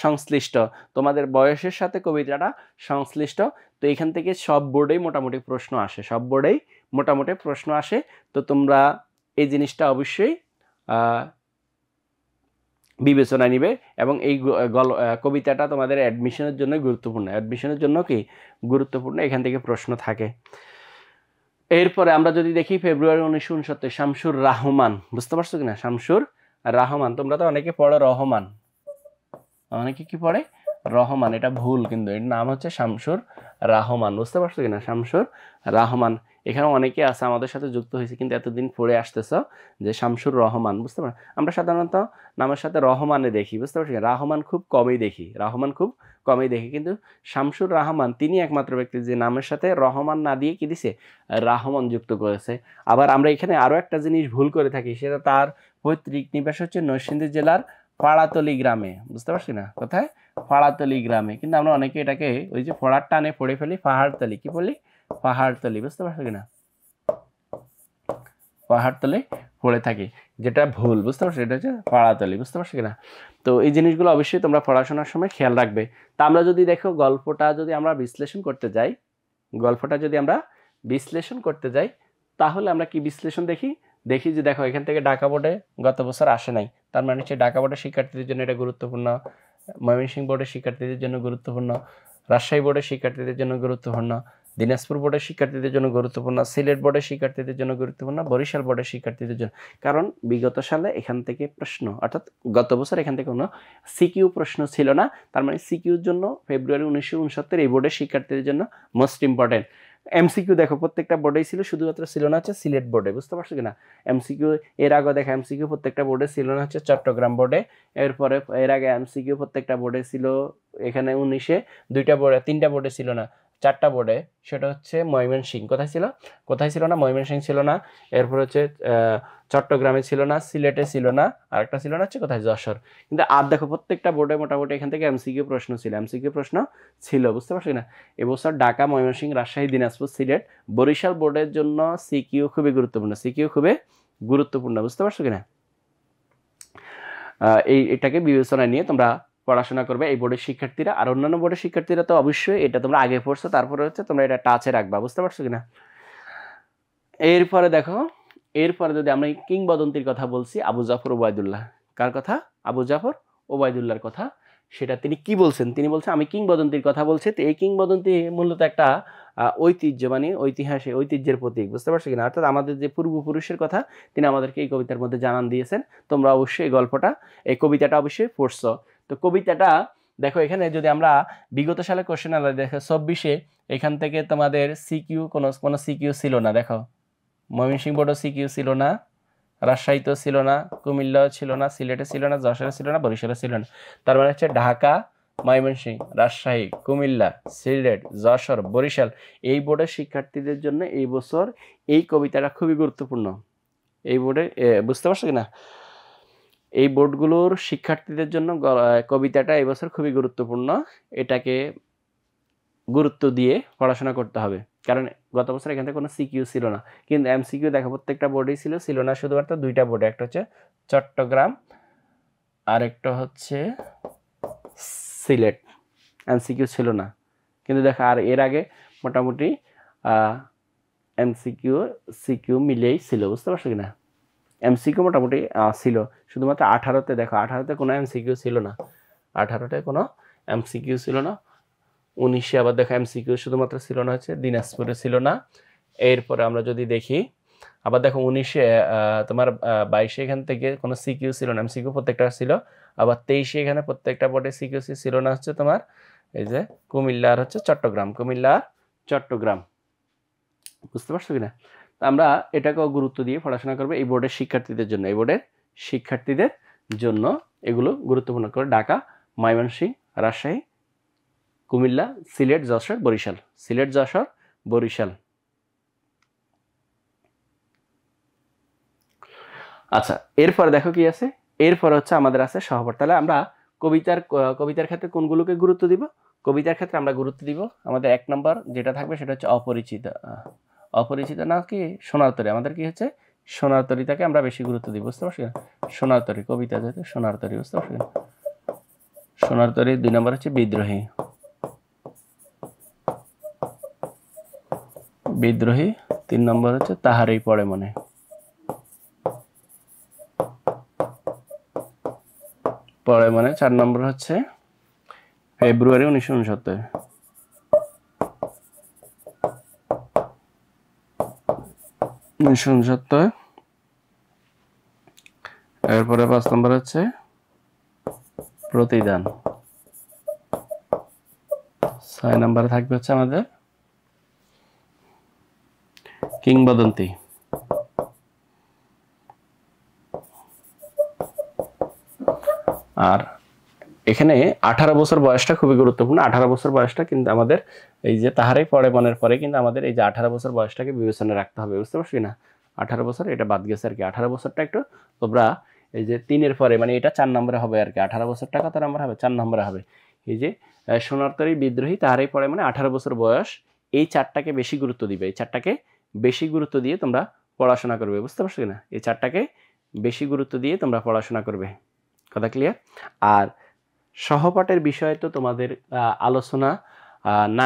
সংশ্লিষ্ট, তোমাদের বয়সের সাথে কবিতাটা সংশ্লিষ্ট, তো এখান থেকে সব বোর্ডেই মোটামুটি প্রশ্ন আসে। তো তোমরা এই জিনিসটা অবশ্যই বিবেচনা নিবে। এবং এই কবিতাটা তোমাদের অ্যাডমিশনের জন্য গুরুত্বপূর্ণ, এখান থেকে প্রশ্ন থাকে। এরপরে আমরা যদি দেখি ফেব্রুয়ারি 1969, শামসুর রাহমান। বুঝতে পারছো কিনা? শামসুর রাহমান। তোমরা তো অনেকে পড়ো রহমান, অনেকে কি পড়ে রহমান, এটা ভুল, কিন্তু এর নাম হচ্ছে শামসুর রাহমান। বুঝতে পারছো কিনা? শামসুর রাহমান। এখানে অনেকে আছে আমাদের সাথে যুক্ত হয়েছে, কিন্তু এতদিন পড়ে আসতেছ যে শামসুর রহমান। বুঝতে পারো? আমরা সাধারণত নামের সাথে রহমানে দেখি, বুঝতে পারছি? রহমান খুব কমই দেখি, কিন্তু শামসুর রাহমান তিনি একমাত্র ব্যক্তি যে নামের সাথে রহমান না দিয়ে কি দিছে, রাহমান যুক্ত করেছে। আবার আমরা এখানে আরো একটা জিনিস ভুল করে থাকি, সেটা তার পৈতৃক নিবাস হচ্ছে নরসিংদী জেলার পাড়াতলি গ্রামে। বুঝতে পারছি না? কোথায়? পাড়াতলি গ্রামে। কিন্তু আমরা অনেকে এটাকে ওই যে পড়ার টানে পড়ে ফেলি পাহাড়তলি। কি বলি? পাহাড়তলি। বুঝতে পারছো কিনা? পাহাড়তলি পড়ে থাকি, যেটা ভুল। বুঝতে পারছো? এটা হচ্ছে পাড়াতলি। বুঝতে পারছো কিনা? তো এই জিনিসগুলো অবশ্যই তোমরা পড়াশোনার সময় খেয়াল রাখবে। তা আমরা যদি দেখো গল্পটা যদি আমরা বিশ্লেষণ করতে যাই, তাহলে আমরা কি বিশ্লেষণ দেখি যে দেখো এখান থেকে ঢাকা বোর্ডে গত বছর আসে নাই, তার মানে হচ্ছে ঢাকা বোর্ডের শিক্ষার্থীদের জন্য এটা গুরুত্বপূর্ণ, ময়মনসিংহ বোর্ডের শিক্ষার্থীদের জন্য গুরুত্বপূর্ণ, রাজশাহী বোর্ডের শিক্ষার্থীদের জন্য গুরুত্বপূর্ণ, দিনাজপুর বোর্ডের শিক্ষার্থীদের জন্য গুরুত্বপূর্ণ, সিলেট বোর্ডের শিক্ষার্থীদের জন্য গুরুত্বপূর্ণ, বরিশাল বোর্ডের শিক্ষার্থীদের জন্য। কারণ বিগত সালে এখান থেকে প্রশ্ন, অর্থাৎ গত বছর এখান থেকে কোনো সিকিউ প্রশ্ন ছিল না, তার মানে সিকিউর জন্য ফেব্রুয়ারি 1969 এই বোর্ডের শিক্ষার্থীদের জন্য মোস্ট ইম্পর্টেন্ট। এমসিকিউ দেখো প্রত্যেকটা বোর্ডেই ছিল, শুধুমাত্র ছিল না হচ্ছে সিলেট বোর্ডে। বুঝতে পারছো কিনা? এমসিকিউ এর আগে দেখো এমসিকিউ প্রত্যেকটা বোর্ডে ছিল না হচ্ছে চট্টগ্রাম বোর্ডে। এর আগে এমসিকিউ প্রত্যেকটা বোর্ডে ছিল এখানে 19-এ, তিনটা বোর্ডে ছিল না, 4টা বোর্ডে। সেটা হচ্ছে ময়মনসিংহ। কোথায় ছিল না? ময়মনসিংহ ছিল না। এরপর হচ্ছে চট্টগ্রামে ছিল না, সিলেটে ছিল না, আরেকটা ছিল না হচ্ছে কোথায়? যশোর। কিন্তু আর দেখো প্রত্যেকটা বোর্ডে মোটামুটি এখান থেকে এমসিকিউ প্রশ্ন ছিল। বুঝতে পারছো কিনা? এবছর ঢাকা, ময়মনসিংহ, রাজশাহী, দিনাজপুর, সিলেট, বরিশাল বোর্ডের জন্য সিকিউ খুবই গুরুত্বপূর্ণ। বুঝতে পারছো কিনা? এটাকে বিবেচনায় নিয়ে তোমরা পড়াশোনা করবে এই বোর্ডের শিক্ষার্থীরা। আর অন্যান্য বোর্ডের শিক্ষার্থীরা তো অবশ্যই এটা তোমরা আগে পড়ছো, তারপরে হচ্ছে তোমরা এটা টাচে রাখবা। বুঝতে পারছো কিনা? এরপরে দেখো, যদি আমরা কিংবদন্তির কথা বলছি, আবু জাফর ওবায়দুল্লাহ। কার কথা? আবু জাফর ওবায়দুল্লাহর কথা। সেটা তিনি কি বলছেন? তিনি বলছেন আমি কিংবদন্তির কথা বলছি। তো এই কিংবদন্তি মূলত একটা ঐতিহ্য, মানে ঐতিহ্যের প্রতীক। বুঝতে পারছো কিনা? অর্থাৎ আমাদের যে পূর্বপুরুষের কথা তিনি আমাদেরকে এই কবিতার মধ্যে জানান দিয়েছেন। তোমরা অবশ্যই এই কবিতাটা অবশ্যই পড়ছো। তো কবিতাটা দেখো এখানে যদি আমরা বিগত সালে কোশ্চেন আলাদা দেখো 24-এ এখান থেকে তোমাদের সিকিউ কোনো সিকিউ ছিল না। দেখো ময়মনসিংহ বোর্ডও সিকিউ ছিল না, রাজশাহীতেও ছিল না, কুমিল্লাও ছিল না, সিলেটে ছিল না, যশোরে ছিল না, বরিশালে ছিল না। তার মানে হচ্ছে ঢাকা, ময়মনসিংহ, রাজশাহী, কুমিল্লা, সিলেট, যশোর, বরিশাল এই বোর্ডের শিক্ষার্থীদের জন্য এই বছর এই কবিতাটা খুবই গুরুত্বপূর্ণ। এই বোর্ডে বুঝতে পারছো কিনা? এই বোর্ডগুলোর শিক্ষার্থীদের জন্য কবিতাটা এই বছর খুবই গুরুত্বপূর্ণ। এটাকে গুরুত্ব দিয়ে পড়াশোনা করতে হবে, কারণ গত বছর এখান থেকে কোনো সিকিউ ছিল না। কিন্তু এমসিকিউ দেখো প্রত্যেকটা বোর্ডেই ছিল না শুধুমাত্র 2টা বোর্ডে, একটা হচ্ছে চট্টগ্রাম আর একটা হচ্ছে সিলেট। এমসিকিউ ছিল না, কিন্তু দেখো আর এর আগে মোটামুটি সিকিউ মিলেই ছিল। বুঝতে পারছো কিনা? এমসিকিউ মোটামুটি ছিল, শুধুমাত্র 18-তে দেখো 18-তে কোনো এমসিকিউ ছিল না। 18টায় কোনো এমসিকিউ ছিল না। 19-এ আবার দেখো এমসিকিউ শুধুমাত্র ছিল না হচ্ছে দিনাজপুরে ছিল না। এরপরে আমরা যদি দেখি আবার দেখো 19-এ তোমার 22-এ এখান থেকে কোনো সিকিউ ছিল না, এমসিকিউ প্রত্যেকটা ছিল। আবার 23-এ এখানে প্রত্যেকটা বোর্ডে সিকিউ ছিল না হচ্ছে তোমার এই যে কুমিল্লা আর হচ্ছে চট্টগ্রাম, কুমিল্লা আর চট্টগ্রাম। বুঝতে পারছো কিনা? আমরা এটাকেও গুরুত্ব দিয়ে পড়াশোনা করবো এই বোর্ডের শিক্ষার্থীদের জন্য, এই বোর্ডের শিক্ষার্থীদের জন্য এগুলো গুরুত্বপূর্ণ করে। ঢাকা, ময়মনসিংহ, রাজশাহী, কুমিল্লা, সিলেট, যশোর, বরিশাল, সিলেট, যশোর, বরিশাল। আচ্ছা, এরপরে দেখো কি আছে, এরপরে হচ্ছে আমাদের আছে সহপাঠ। তাহলে আমরা কবিতার ক্ষেত্রে কোনগুলোকে গুরুত্ব দিব? কবিতার ক্ষেত্রে আমরা গুরুত্ব দিব আমাদের 1 নম্বর যেটা থাকবে সেটা হচ্ছে অপরিচিত। অপরিচিত না কি সোনার তরী, আমাদের কি হচ্ছে সোনার তরীটাকে আমরা বেশি গুরুত্ব দিব। বুঝতে পারছি? সোনার তরী কবিতা যেহেতু সোনার তরী, বুঝতে পারছি? সোনার তরী। 2 নম্বর হচ্ছে বিদ্রোহী, বিদ্রোহী। 3 নম্বর হচ্ছে তাহারই পড়ে মনে, পড়ে মনে। 4 নম্বর হচ্ছে ফেব্রুয়ারি 1969, এরপরে 5 নম্বর হচ্ছে প্রতিদান। 6 নম্বরে থাকবে হচ্ছে আমাদের কিংবদন্তি। আর এখানে 18 বছর বয়সটা খুবই গুরুত্বপূর্ণ। 18 বছর বয়সটা কিন্তু আমাদের এই যে তাহারাই পড়ে মনের পরে কিন্তু আমাদের এই যে 18 বছর বয়সটাকে বিবেচনায় রাখতে হবে। বুঝতে পারছি না? 18 বছর এটা বাদ গেছে আর কি। 18 বছরটা একটু তোমরা এই যে 3-এর পরে মানে এটা 4 নম্বরে হবে আর কি। 18 বছরটা কত নম্বর হবে? 4 নম্বরে হবে। এই যে সোনার তরী, বিদ্রোহী, তাহারাই পড়ে মানে 18 বছর বয়স, এই 4টাকে বেশি গুরুত্ব দিবে। এই 4টাকে বেশি গুরুত্ব দিয়ে তোমরা পড়াশোনা করবে। বুঝতে পারছো কিনা? এই 4টাকে বেশি গুরুত্ব দিয়ে তোমরা পড়াশোনা করবে। কথা ক্লিয়ার? আর সহপাঠের বিষয়ে তো তোমাদের আলোচনা না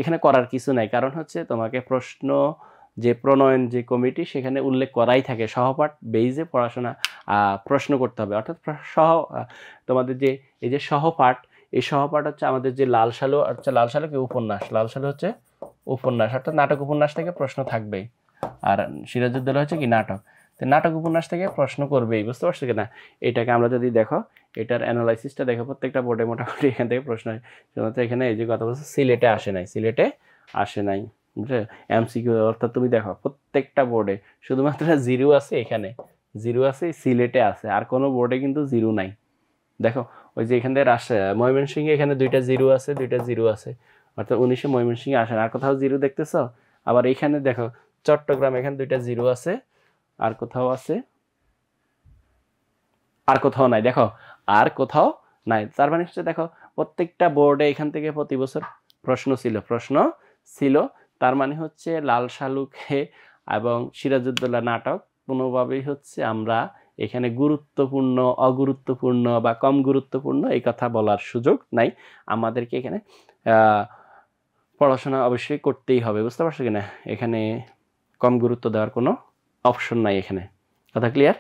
এখানে করার কিছু নাই, কারণ হচ্ছে তোমাকে প্রশ্ন যে প্রণয়ন যে কমিটি সেখানে উল্লেখ করাই থাকে সহপাঠ বেইজে পড়াশোনা প্রশ্ন করতে হবে। অর্থাৎ তোমাদের যে এই যে সহপাঠ, এই সহপাঠ হচ্ছে আমাদের যে লাল সালু হচ্ছে, লাল সালু কি উপন্যাস, লাল সালু হচ্ছে উপন্যাস, অর্থাৎ নাটক উপন্যাস থেকে প্রশ্ন থাকবেই। আর সিরাজউদ্দৌলা হচ্ছে কি নাটক, তো নাটক উপন্যাস থেকে প্রশ্ন করবেই। বুঝতে পারছো কিনা? এটাকে আমরা যদি দেখো এটার অ্যানালাইসিসটা দেখো প্রত্যেকটা বোর্ডে মোটামুটি এখান থেকে প্রশ্ন হয়। শুধুমাত্র এখানে এই যে গত বছর সিলেটে আসে নাই, সিলেটে আসে নাই, বুঝলে? এমসিকিউ অর্থাৎ তুমি দেখো প্রত্যেকটা বোর্ডে শুধুমাত্র 0 আছে, এখানে 0 আছে, সিলেটে আছে, আর কোনো বোর্ডে কিন্তু 0 নাই। দেখো ওই যে এখান থেকে ময়মনসিংহে এখানে 2টা 0 আছে, 2টা 0 আছে, অর্থাৎ 19-এ ময়মনসিংহে আসে না। আর কোথাও 0 দেখতেছো? আবার এখানে দেখো চট্টগ্রাম এখানে 2টা 0 আছে, আর কোথাও আছে? আর কোথাও নাই। দেখো আর কোথাও নাই। তার মানে হচ্ছে দেখো প্রত্যেকটা বোর্ডে এখান থেকে প্রতি বছর প্রশ্ন ছিল। তার মানে হচ্ছে লাল সালুকে এবং সিরাজউদ্দৌলা নাটক কোনোভাবেই হচ্ছে আমরা এখানে গুরুত্বপূর্ণ, অগুরুত্বপূর্ণ বা কম গুরুত্বপূর্ণ এই কথা বলার সুযোগ নাই। আমাদেরকে এখানে পড়াশোনা অবশ্যই করতেই হবে। বুঝতে পারছো কিনা? এখানে কম গুরুত্ব দেওয়ার কোনো অপশন নাই এখানে। কথা ক্লিয়ার?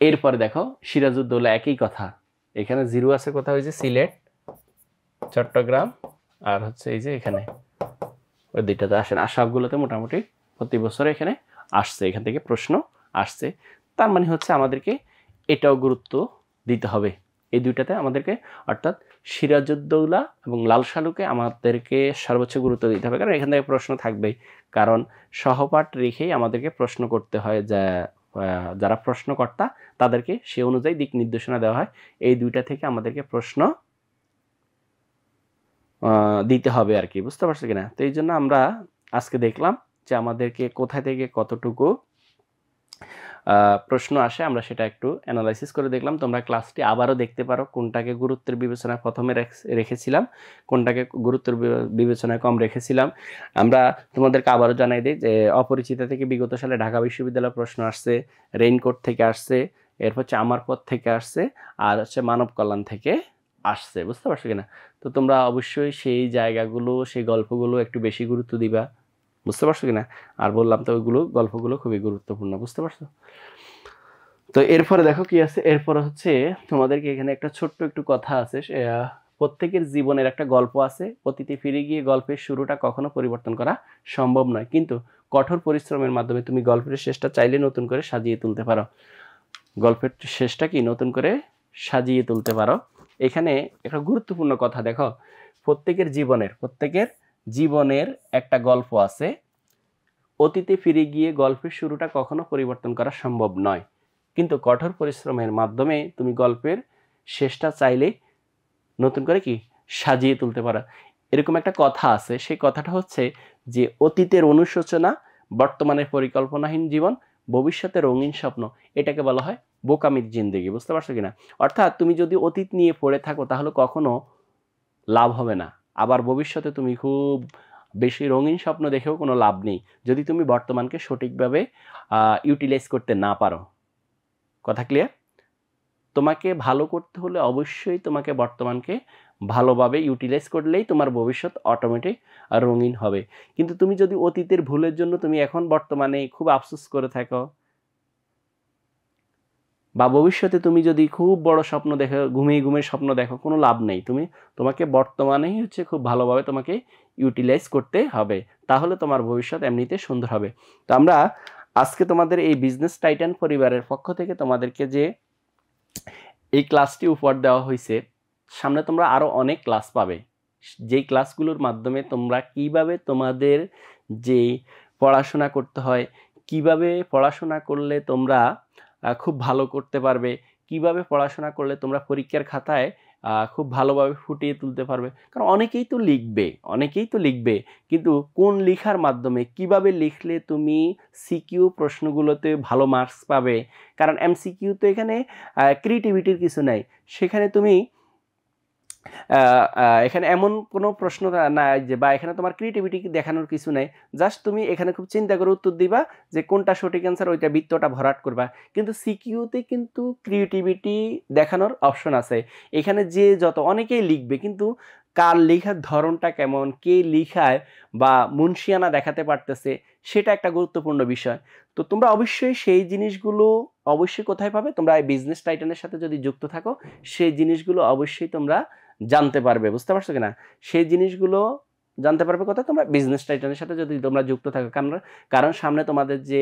এরপরে দেখো সিরাজউদ্দৌলা একই কথা, এখানে 0 আছে কোথাও হয়েছে সিলেট, চট্টগ্রাম, আর হচ্ছে এই যে এখানে ওই 2টাতে আসেন। আর সবগুলোতে মোটামুটি প্রতি বছর এখানে আসছে, এখান থেকে প্রশ্ন আসছে। তার মানে হচ্ছে আমাদেরকে এটাও গুরুত্ব দিতে হবে এই 2টাতে আমাদেরকে, অর্থাৎ সিরাজউদ্দৌলা এবং লাল সালুকে আমাদেরকে সর্বোচ্চ গুরুত্ব দিতে হবে, কারণ এখান থেকে প্রশ্ন থাকবেই। কারণ সহপাঠ রেখেই আমাদেরকে প্রশ্ন করতে হয়, যারা প্রশ্নকর্তা তাদেরকে সে অনুযায়ী দিক নির্দেশনা দেওয়া হয়। এই 2টা থেকে আমাদেরকে প্রশ্ন দিতে হবে আর কি। বুঝতে পারছো কিনা? তো এই জন্য আমরা আজকে দেখলাম যে আমাদেরকে কোথা থেকে কতটুকু প্রশ্ন আসে, আমরা সেটা একটু অ্যানালাইসিস করে দেখলাম। তোমরা ক্লাসটি আবারও দেখতে পারো, কোনটাকে গুরুত্বের বিবেচনায় প্রথমে রেখেছিলাম, কোনটাকে গুরুত্বের বিবেচনায় কম রেখেছিলাম। আমরা তোমাদেরকে আবারও জানাই দিই যে অপরিচিত থেকে বিগত সালে ঢাকা বিশ্ববিদ্যালয় প্রশ্ন আসছে, রেইনকোট থেকে আসছে, এরপর হচ্ছে আমার পথ থেকে আসছে, আর হচ্ছে মানব কল্যাণ থেকে আসছে। বুঝতে পারছো কিনা? তো তোমরা অবশ্যই সেই জায়গাগুলো, সেই গল্পগুলো একটু বেশি গুরুত্ব দিবা। বুঝতে পারছো কিনা? আর বললাম তো ওইগুলো গল্পগুলো খুবই গুরুত্বপূর্ণ। বুঝতে পারছো? তো এরপরে দেখো কি আছে, এরপরে হচ্ছে তোমাদেরকে এখানে একটা ছোট্ট একটু কথা আছে। প্রত্যেকের জীবনের একটা গল্প আছে, অতীতে ফিরে গিয়ে গল্পের শুরুটা কখনো পরিবর্তন করা সম্ভব নয়, কিন্তু কঠোর পরিশ্রমের মাধ্যমে তুমি গল্পের শেষটা চাইলে নতুন করে সাজিয়ে তুলতে পারো। গল্পের শেষটা কি নতুন করে সাজিয়ে তুলতে পারো। এখানে একটা গুরুত্বপূর্ণ কথা দেখো, প্রত্যেকের জীবনের একটা গল্প আছে, অতীতে ফিরে গিয়ে গল্পের শুরুটা কখনো পরিবর্তন করা সম্ভব নয়, কিন্তু কঠোর পরিশ্রমের মাধ্যমে তুমি গল্পের শেষটা চাইলে নতুন করে কি সাজিয়ে তুলতে পারো। এরকম একটা কথা আছে, সেই কথাটা হচ্ছে যে অতীতের অনুশোচনা, বর্তমানের পরিকল্পনাহীন জীবন, ভবিষ্যতের রঙিন স্বপ্ন, এটাকে বলা হয় বোকামির জিন্দেগি। বুঝতে পারছো কিনা? অর্থাৎ তুমি যদি অতীত নিয়ে পড়ে থাকো তাহলে কখনো লাভ হবে না, আবার ভবিষ্যতে তুমি খুব বেশি রঙিন স্বপ্ন দেখেও কোনো লাভ নেই যদি তুমি বর্তমানকে সঠিকভাবে ইউটিলাইজ করতে না পারো। কথা ক্লিয়ার? তোমাকে ভালো করতে হলে অবশ্যই তোমাকে বর্তমানকে ভালোভাবে ইউটিলাইজ করলেই তোমার ভবিষ্যৎ অটোমেটিক রঙিন হবে। কিন্তু তুমি যদি অতীতের ভুলের জন্য তুমি এখন বর্তমানে খুব আফসোস করে থাকো, বা ভবিষ্যতে তুমি যদি খুব বড় স্বপ্ন দেখো, ঘুমিয়ে স্বপ্ন দেখো, কোনো লাভ নেই। তোমাকে বর্তমানেই হচ্ছে খুব ভালোভাবে তোমাকে ইউটিলাইজ করতে হবে, তাহলে তোমার ভবিষ্যৎ এমনিতে সুন্দর হবে। তো আমরা আজকে তোমাদের এই বিজনেস টাইটান পরিবারের পক্ষ থেকে তোমাদেরকে যে এই ক্লাসটি উপহার দেওয়া হয়েছে, সামনে তোমরা আরও অনেক ক্লাস পাবে, যেই ক্লাসগুলোর মাধ্যমে তোমরা কিভাবে তোমাদের যে পড়াশোনা করতে হয়, কিভাবে পড়াশোনা করলে তোমরা খুব ভালো করতে পারবে, কিভাবে পড়াশোনা করলে তোমরা পরীক্ষার খাতায় খুব ভালোভাবে ফুটিয়ে তুলতে পারবে। কারণ অনেকেই তো লিখবে, কিন্তু কোন লেখার মাধ্যমে কিভাবে লিখলে তুমি সিকিউ প্রশ্নগুলোতে ভালো মার্কস পাবে। কারণ এমসিকিউ তো এখানে ক্রিয়েটিভিটির কিছু নাই, সেখানে তুমি এখানে এমন কোনো প্রশ্ন নাই যে, বা এখানে তোমার ক্রিয়েটিভিটি দেখানোর কিছু নাই, জাস্ট তুমি এখানে খুব চিন্তা করে উত্তর দিবা যে কোনটা সঠিক অ্যান্সার, ওইটা বৃত্তটা ভরাট করবা। কিন্তু সিকিউতে কিন্তু ক্রিয়েটিভিটি দেখানোর অপশন আছে। এখানে যে যত অনেকেই লিখবে, কিন্তু কার লেখার ধরনটা কেমন, কে লিখায় বা মুনশিয়ানা দেখাতে পারতেছে, সেটা একটা গুরুত্বপূর্ণ বিষয়। তো তোমরা অবশ্যই সেই জিনিসগুলো অবশ্যই কোথায় পাবে, তোমরা এই বিজনেস টাইটানের সাথে যদি যুক্ত থাকো, সেই জিনিসগুলো অবশ্যই তোমরা জানতে পারবে। বুঝতে পারছো কিনা? সেই জিনিসগুলো জানতে পারবে কোথায়, তোমরা বিজনেস টাইটানের সাথে যদি তোমরা যুক্ত থাকো। কারণ সামনে তোমাদের যে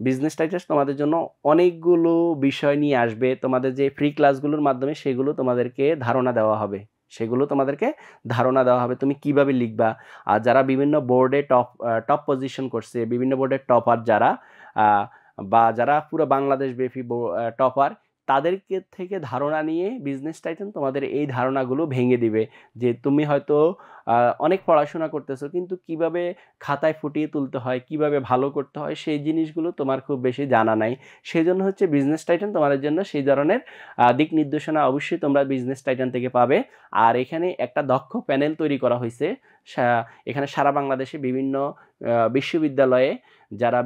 বিজনেস টাইটান তোমাদের জন্য অনেকগুলো বিষয় নিয়ে আসবে। তোমাদের যে ফ্রি ক্লাসগুলোর মাধ্যমে সেগুলো তোমাদেরকে ধারণা দেওয়া হবে, তুমি কিভাবে লিখবা। আর যারা বিভিন্ন বোর্ডে টপ পজিশন করছে, বিভিন্ন বোর্ডের টপার যারা, বা যারা পুরো বাংলাদেশ ব্যাপী টপার, তাদেরকে থেকে ধারণা নিয়ে বিজনেস টাইটান তোমাদের এই ধারণাগুলো ভেঙে দিবে। যে তুমি হয়তো অনেক পড়াশোনা করতেছো, কিন্তু কিভাবে খাতায় ফুটিয়ে তুলতে হয়, কিভাবে ভালো করতে হয়, সেই জিনিসগুলো তোমার খুব বেশি জানা নাই। সেই জন্য হচ্ছে বিজনেস টাইটান তোমাদের জন্য সেই ধরনের দিক নির্দেশনা অবশ্যই তোমরা বিজনেস টাইটান থেকে পাবে। আর এখানে একটা দক্ষ প্যানেল তৈরি করা হয়েছে। এখানে সারা বাংলাদেশে বিভিন্ন বিশ্ববিদ্যালয়ে যারা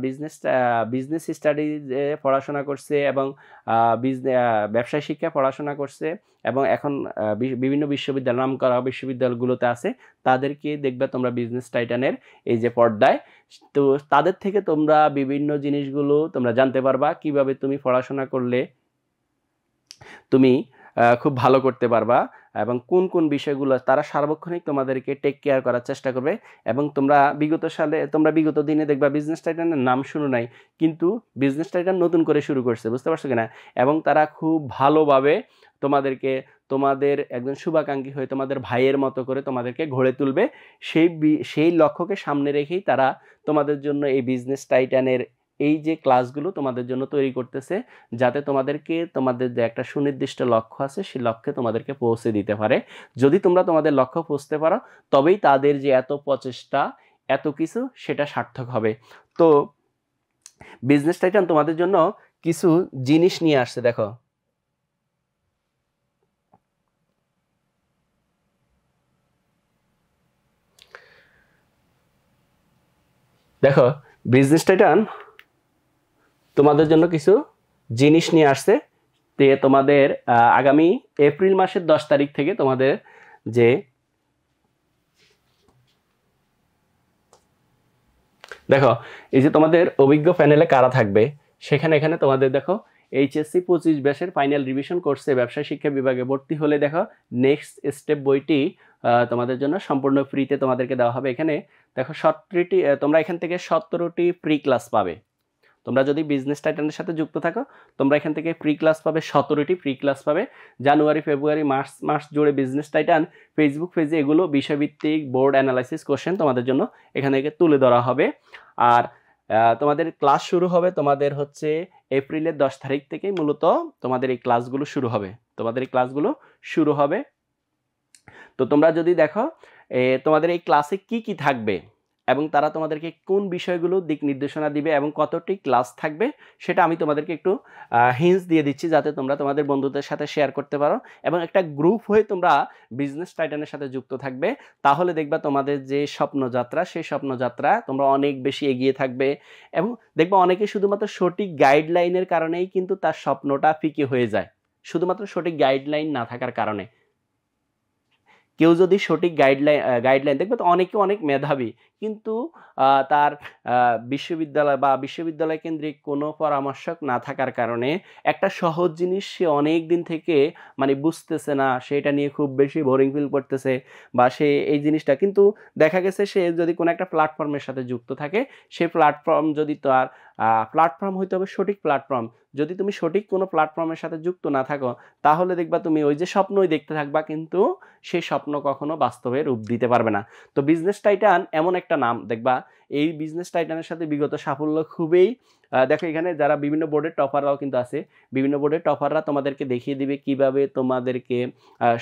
বিজনেস স্টাডিজে পড়াশোনা করছে এবং ব্যবসায় শিক্ষায় পড়াশোনা করছে এবং এখন বিভিন্ন বিশ্ববিদ্যালয়, নামকরা বিশ্ববিদ্যালয়গুলোতে আছে, তাদেরকে দেখবে তোমরা বিজনেস টাইটানের এই যে পর্দায়। তো তাদের থেকে তোমরা বিভিন্ন জিনিসগুলো তোমরা জানতে পারবা, কিভাবে তুমি পড়াশোনা করলে তুমি খুব ভালো করতে পারবা, এবং কোন কোন বিষয়গুলো তারা সার্বক্ষণিক তোমাদেরকে টেক কেয়ার করার চেষ্টা করবে। এবং তোমরা বিগত দিনে দেখবা বিজনেস টাইটানের নাম শুনো নাই, কিন্তু বিজনেস টাইটান নতুন করে শুরু করছে। বুঝতে পারছো কিনা? এবং তারা খুব ভালোভাবে তোমাদের একজন শুভাকাঙ্ক্ষী হয়ে তোমাদের ভাইয়ের মতো করে তোমাদেরকে গড়ে তুলবে। সেই লক্ষ্যকে সামনে রেখেই তারা তোমাদের জন্য এই বিজনেস টাইটানের এই যে ক্লাসগুলো তোমাদের জন্য তৈরি করতেছে, যাতে তোমাদের যে একটা সুনির্দিষ্ট লক্ষ্য আছে সেই লক্ষ্যে তোমাদেরকে পৌঁছে দিতে পারে। যদি তোমরা তোমাদের লক্ষ্য পৌঁছতে পারো, তবেই তাদের যে এত প্রচেষ্টা, এত কিছু, সেটা সার্থক হবে। তো বিজনেস টাইটান তোমাদের জন্য কিছু জিনিস নিয়ে আসছে। দেখো বিজনেস টাইটান তোমাদের জন্য কিছু জিনিস নিয়ে আসছে। তোমাদের আগামী এপ্রিল মাসের 10 তারিখ থেকে তোমাদের যে এই যে তোমাদের অভিজ্ঞ প্যানেলে কারা থাকবে, এখানে তোমাদের দেখো এইচএসসি 25 ব্যাচের ফাইনাল রিভিশন কোর্সে ব্যবসায় শিক্ষা বিভাগে ভর্তি হলে দেখো নেক্সট স্টেপ বইটি তোমাদের জন্য সম্পূর্ণ ফ্রিতে তোমাদেরকে দেওয়া হবে। এখানে দেখো 17টি তোমরা এখান থেকে 17টি ফ্রি ক্লাস পাবে। তোমরা যদি বিজনেস টাইটানের সাথে যুক্ত থাকো তোমরা এখান থেকে ফ্রি ক্লাস পাবে, 17টি ফ্রি ক্লাস পাবে। জানুয়ারি, ফেব্রুয়ারি, মার্চ জুড়ে বিজনেস টাইটান ফেসবুক পেজে এগুলো বিষয়ভিত্তিক বোর্ড অ্যানালাইসিস কোশ্চেন তোমাদের জন্য এখানে থেকে তুলে ধরা হবে। আর তোমাদের ক্লাস শুরু হবে তোমাদের হচ্ছে এপ্রিলের 10 তারিখ থেকে মূলত তোমাদের এই ক্লাসগুলো শুরু হবে। তো তোমরা যদি দেখো তোমাদের এই ক্লাসে কি কি থাকবে এবং তারা তোমাদেরকে কোন বিষয়গুলো দিক নির্দেশনা দিবে এবং কতটি ক্লাস থাকবে সেটা আমি তোমাদেরকে একটু হিন্টস দিয়ে দিচ্ছি, যাতে তোমরা তোমাদের বন্ধুদের সাথে শেয়ার করতে পারো এবং একটা গ্রুপ হয়ে তোমরা বিজনেস টাইটানের সাথে যুক্ত থাকবে। তাহলে দেখবা তোমাদের যে স্বপ্নযাত্রা সেই স্বপ্নযাত্রা তোমরা অনেক বেশি এগিয়ে থাকবে এবং দেখবা অনেকে শুধুমাত্র সঠিক গাইডলাইনের কারণেই কিন্তু তার স্বপ্নটা ফিকে হয়ে যায়, শুধুমাত্র সঠিক গাইডলাইন না থাকার কারণে। কেউ যদি সঠিক গাইডলাইন দেখবে তো অনেকে অনেক মেধাবী কিন্তু তার বিশ্ববিদ্যালয় কেন্দ্রিক কোনো পরামর্শক না থাকার কারণে একটা সহজ জিনিস সে অনেক দিন থেকে মানে বুঝতেছে না, সেটা নিয়ে খুব বেশি বোরিং ফিল করতেছে বা সে এই জিনিসটা কিন্তু দেখা গেছে সে যদি কোনো একটা প্ল্যাটফর্মের সাথে যুক্ত থাকে, সেই প্ল্যাটফর্ম যদি তার প্ল্যাটফর্ম হইতে হবে সঠিক প্ল্যাটফর্ম। যদি তুমি সঠিক কোনো প্ল্যাটফর্মের সাথে যুক্ত না থাকো তাহলে দেখবা তুমি ওই যে স্বপ্নই দেখতে থাকবা কিন্তু সেই স্বপ্ন কখনো বাস্তবে রূপ দিতে পারবে না। তো বিজনেস টাইটান এমন একটা নাম, দেখবা এই বিজনেস টাইটানের সাথে বিগত সাফল্য খুবই দেখো এখানে যারা বিভিন্ন বোর্ডের টপাররাও কিন্তু আছে, বিভিন্ন বোর্ডের টপাররা তোমাদেরকে দেখিয়ে দিবে কিভাবে তোমাদেরকে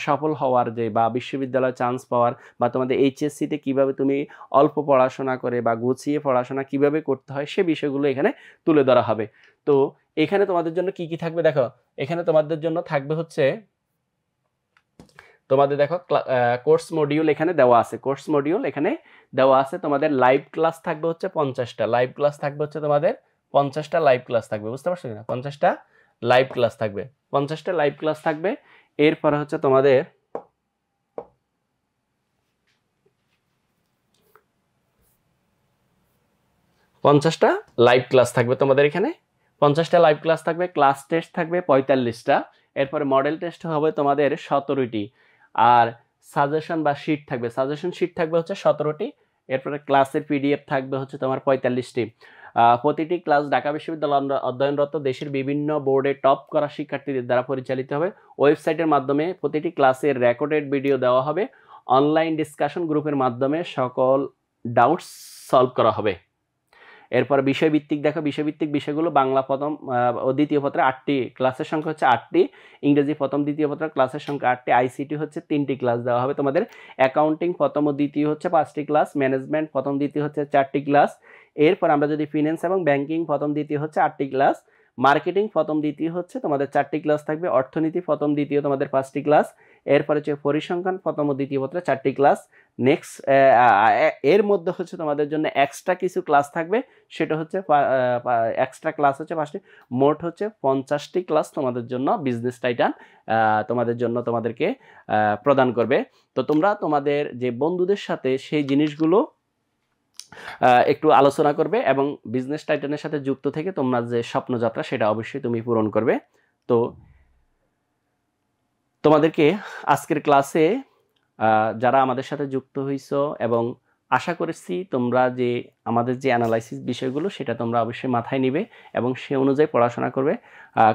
সফল হওয়ার যে বা বিশ্ববিদ্যালয়ে চান্স পাওয়ার বা তোমাদের এইচএসসিতে কিভাবে তুমি অল্প পড়াশোনা করে বা গুছিয়ে পড়াশোনা কিভাবে করতে হয় সে বিষয়গুলো এখানে তুলে ধরা হবে। তো এখানে তোমাদের জন্য কি কি থাকবে দেখো, এখানে তোমাদের জন্য থাকবে হচ্ছে তোমাদের দেখো কোর্স মডিউল এখানে দেওয়া আছে, তোমাদের লাইভ ক্লাস থাকবে হচ্ছে 50টা, লাইভ ক্লাস থাকবে হচ্ছে তোমাদের 50টা লাইভ ক্লাস থাকবে, বুঝতে পারছো না? 50টা লাইভ ক্লাস থাকবে। এরপরে হচ্ছে তোমাদের তোমাদের এখানে 50টা লাইভ ক্লাস থাকবে, ক্লাস টেস্ট থাকবে 45টা, এরপরে মডেল টেস্ট হবে তোমাদের 17টি, আর সাজেশন শিট থাকবে হচ্ছে 17টি, এরপরে ক্লাসের পিডিএফ থাকবে হচ্ছে তোমার 45টি। প্রতিটি ক্লাস ঢাকা বিশ্ববিদ্যালয় অধ্যয়নরত দেশের বিভিন্ন বোর্ডে টপ করা শিক্ষার্থীদের দ্বারা পরিচালিত হবে। ওয়েবসাইটের মাধ্যমে প্রতিটি ক্লাসের রেকর্ডেড ভিডিও দেওয়া হবে। অনলাইন ডিসকাশন গ্রুপের মাধ্যমে সকল ডাউটস সলভ করা হবে। এরপর বিষয়ভিত্তিক বিষয়গুলো বাংলা প্রথম ও দ্বিতীয় পত্রে 8টি, ক্লাসের সংখ্যা হচ্ছে 8টি, ইংরেজি প্রথম দ্বিতীয় পত্র ক্লাসের সংখ্যা 8টি, আইসিটি হচ্ছে 3টি ক্লাস দেওয়া হবে তোমাদের, অ্যাকাউন্টিং প্রথম ও দ্বিতীয় হচ্ছে 5টি ক্লাস, ম্যানেজমেন্ট প্রথম দ্বিতীয় হচ্ছে 4টি ক্লাস, এরপর আমরা যদি ফিন্যান্স এবং ব্যাংকিং প্রথম দ্বিতীয় হচ্ছে 8টি ক্লাস, মার্কেটিং প্রথম দ্বিতীয় হচ্ছে তোমাদের 4টি ক্লাস থাকবে, অর্থনীতি প্রথম দ্বিতীয় তোমাদের 5টি ক্লাস, এরপরে হচ্ছে পরিসংখ্যান প্রথম ও দ্বিতীয় পত্রে 4টি ক্লাস। নেক্সট এর মধ্যে হচ্ছে তোমাদের জন্য এক্সট্রা কিছু ক্লাস থাকবে, সেটা হচ্ছে এক্সট্রা ক্লাস হচ্ছে 5টি, মোট হচ্ছে 50টি ক্লাস তোমাদের জন্য বিজনেস টাইটান তোমাদেরকে প্রদান করবে। তো তোমরা তোমাদের যে বন্ধুদের সাথে সেই জিনিসগুলো একটু আলোচনা করবে এবং বিজনেস টাইটানের সাথে যুক্ত থেকে তোমরা যে স্বপ্নযাত্রা সেটা অবশ্যই তুমি পূরণ করবে। তো তোমাদেরকে আজকের ক্লাসে যারা আমাদের সাথে যুক্ত হইছো এবং আশা করছি তোমরা যে আমাদের যে অ্যানালাইসিস বিষয়গুলো সেটা তোমরা অবশ্যই মাথায় নিবে এবং সে অনুযায়ী পড়াশোনা করবে।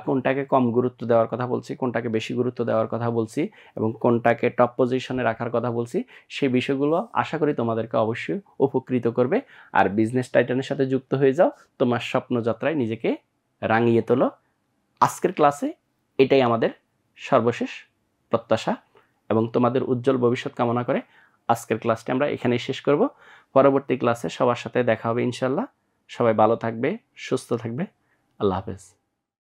কোনটাকে কম গুরুত্ব দেওয়ার কথা বলছি, কোনটাকে বেশি গুরুত্ব দেওয়ার কথা বলছি এবং কোনটাকে টপ পজিশনে রাখার কথা বলছি, সেই বিষয়গুলো আশা করি তোমাদেরকে অবশ্যই উপকৃত করবে। আর বিজনেস টাইটানের সাথে যুক্ত হয়ে যাও, তোমার স্বপ্নযাত্রায় নিজেকে রাঙিয়ে তোলো। আজকের ক্লাসে এটাই আমাদের সর্বশেষ প্রত্যাশা এবং তোমাদের উজ্জ্বল ভবিষ্যৎ কামনা করে আজকের ক্লাসটি আমরা এখানেই শেষ করব। পরবর্তী ক্লাসে সবার সাথে দেখা হবে ইনশাল্লাহ। সবাই ভালো থাকবে, সুস্থ থাকবে। আল্লাহ হাফেজ।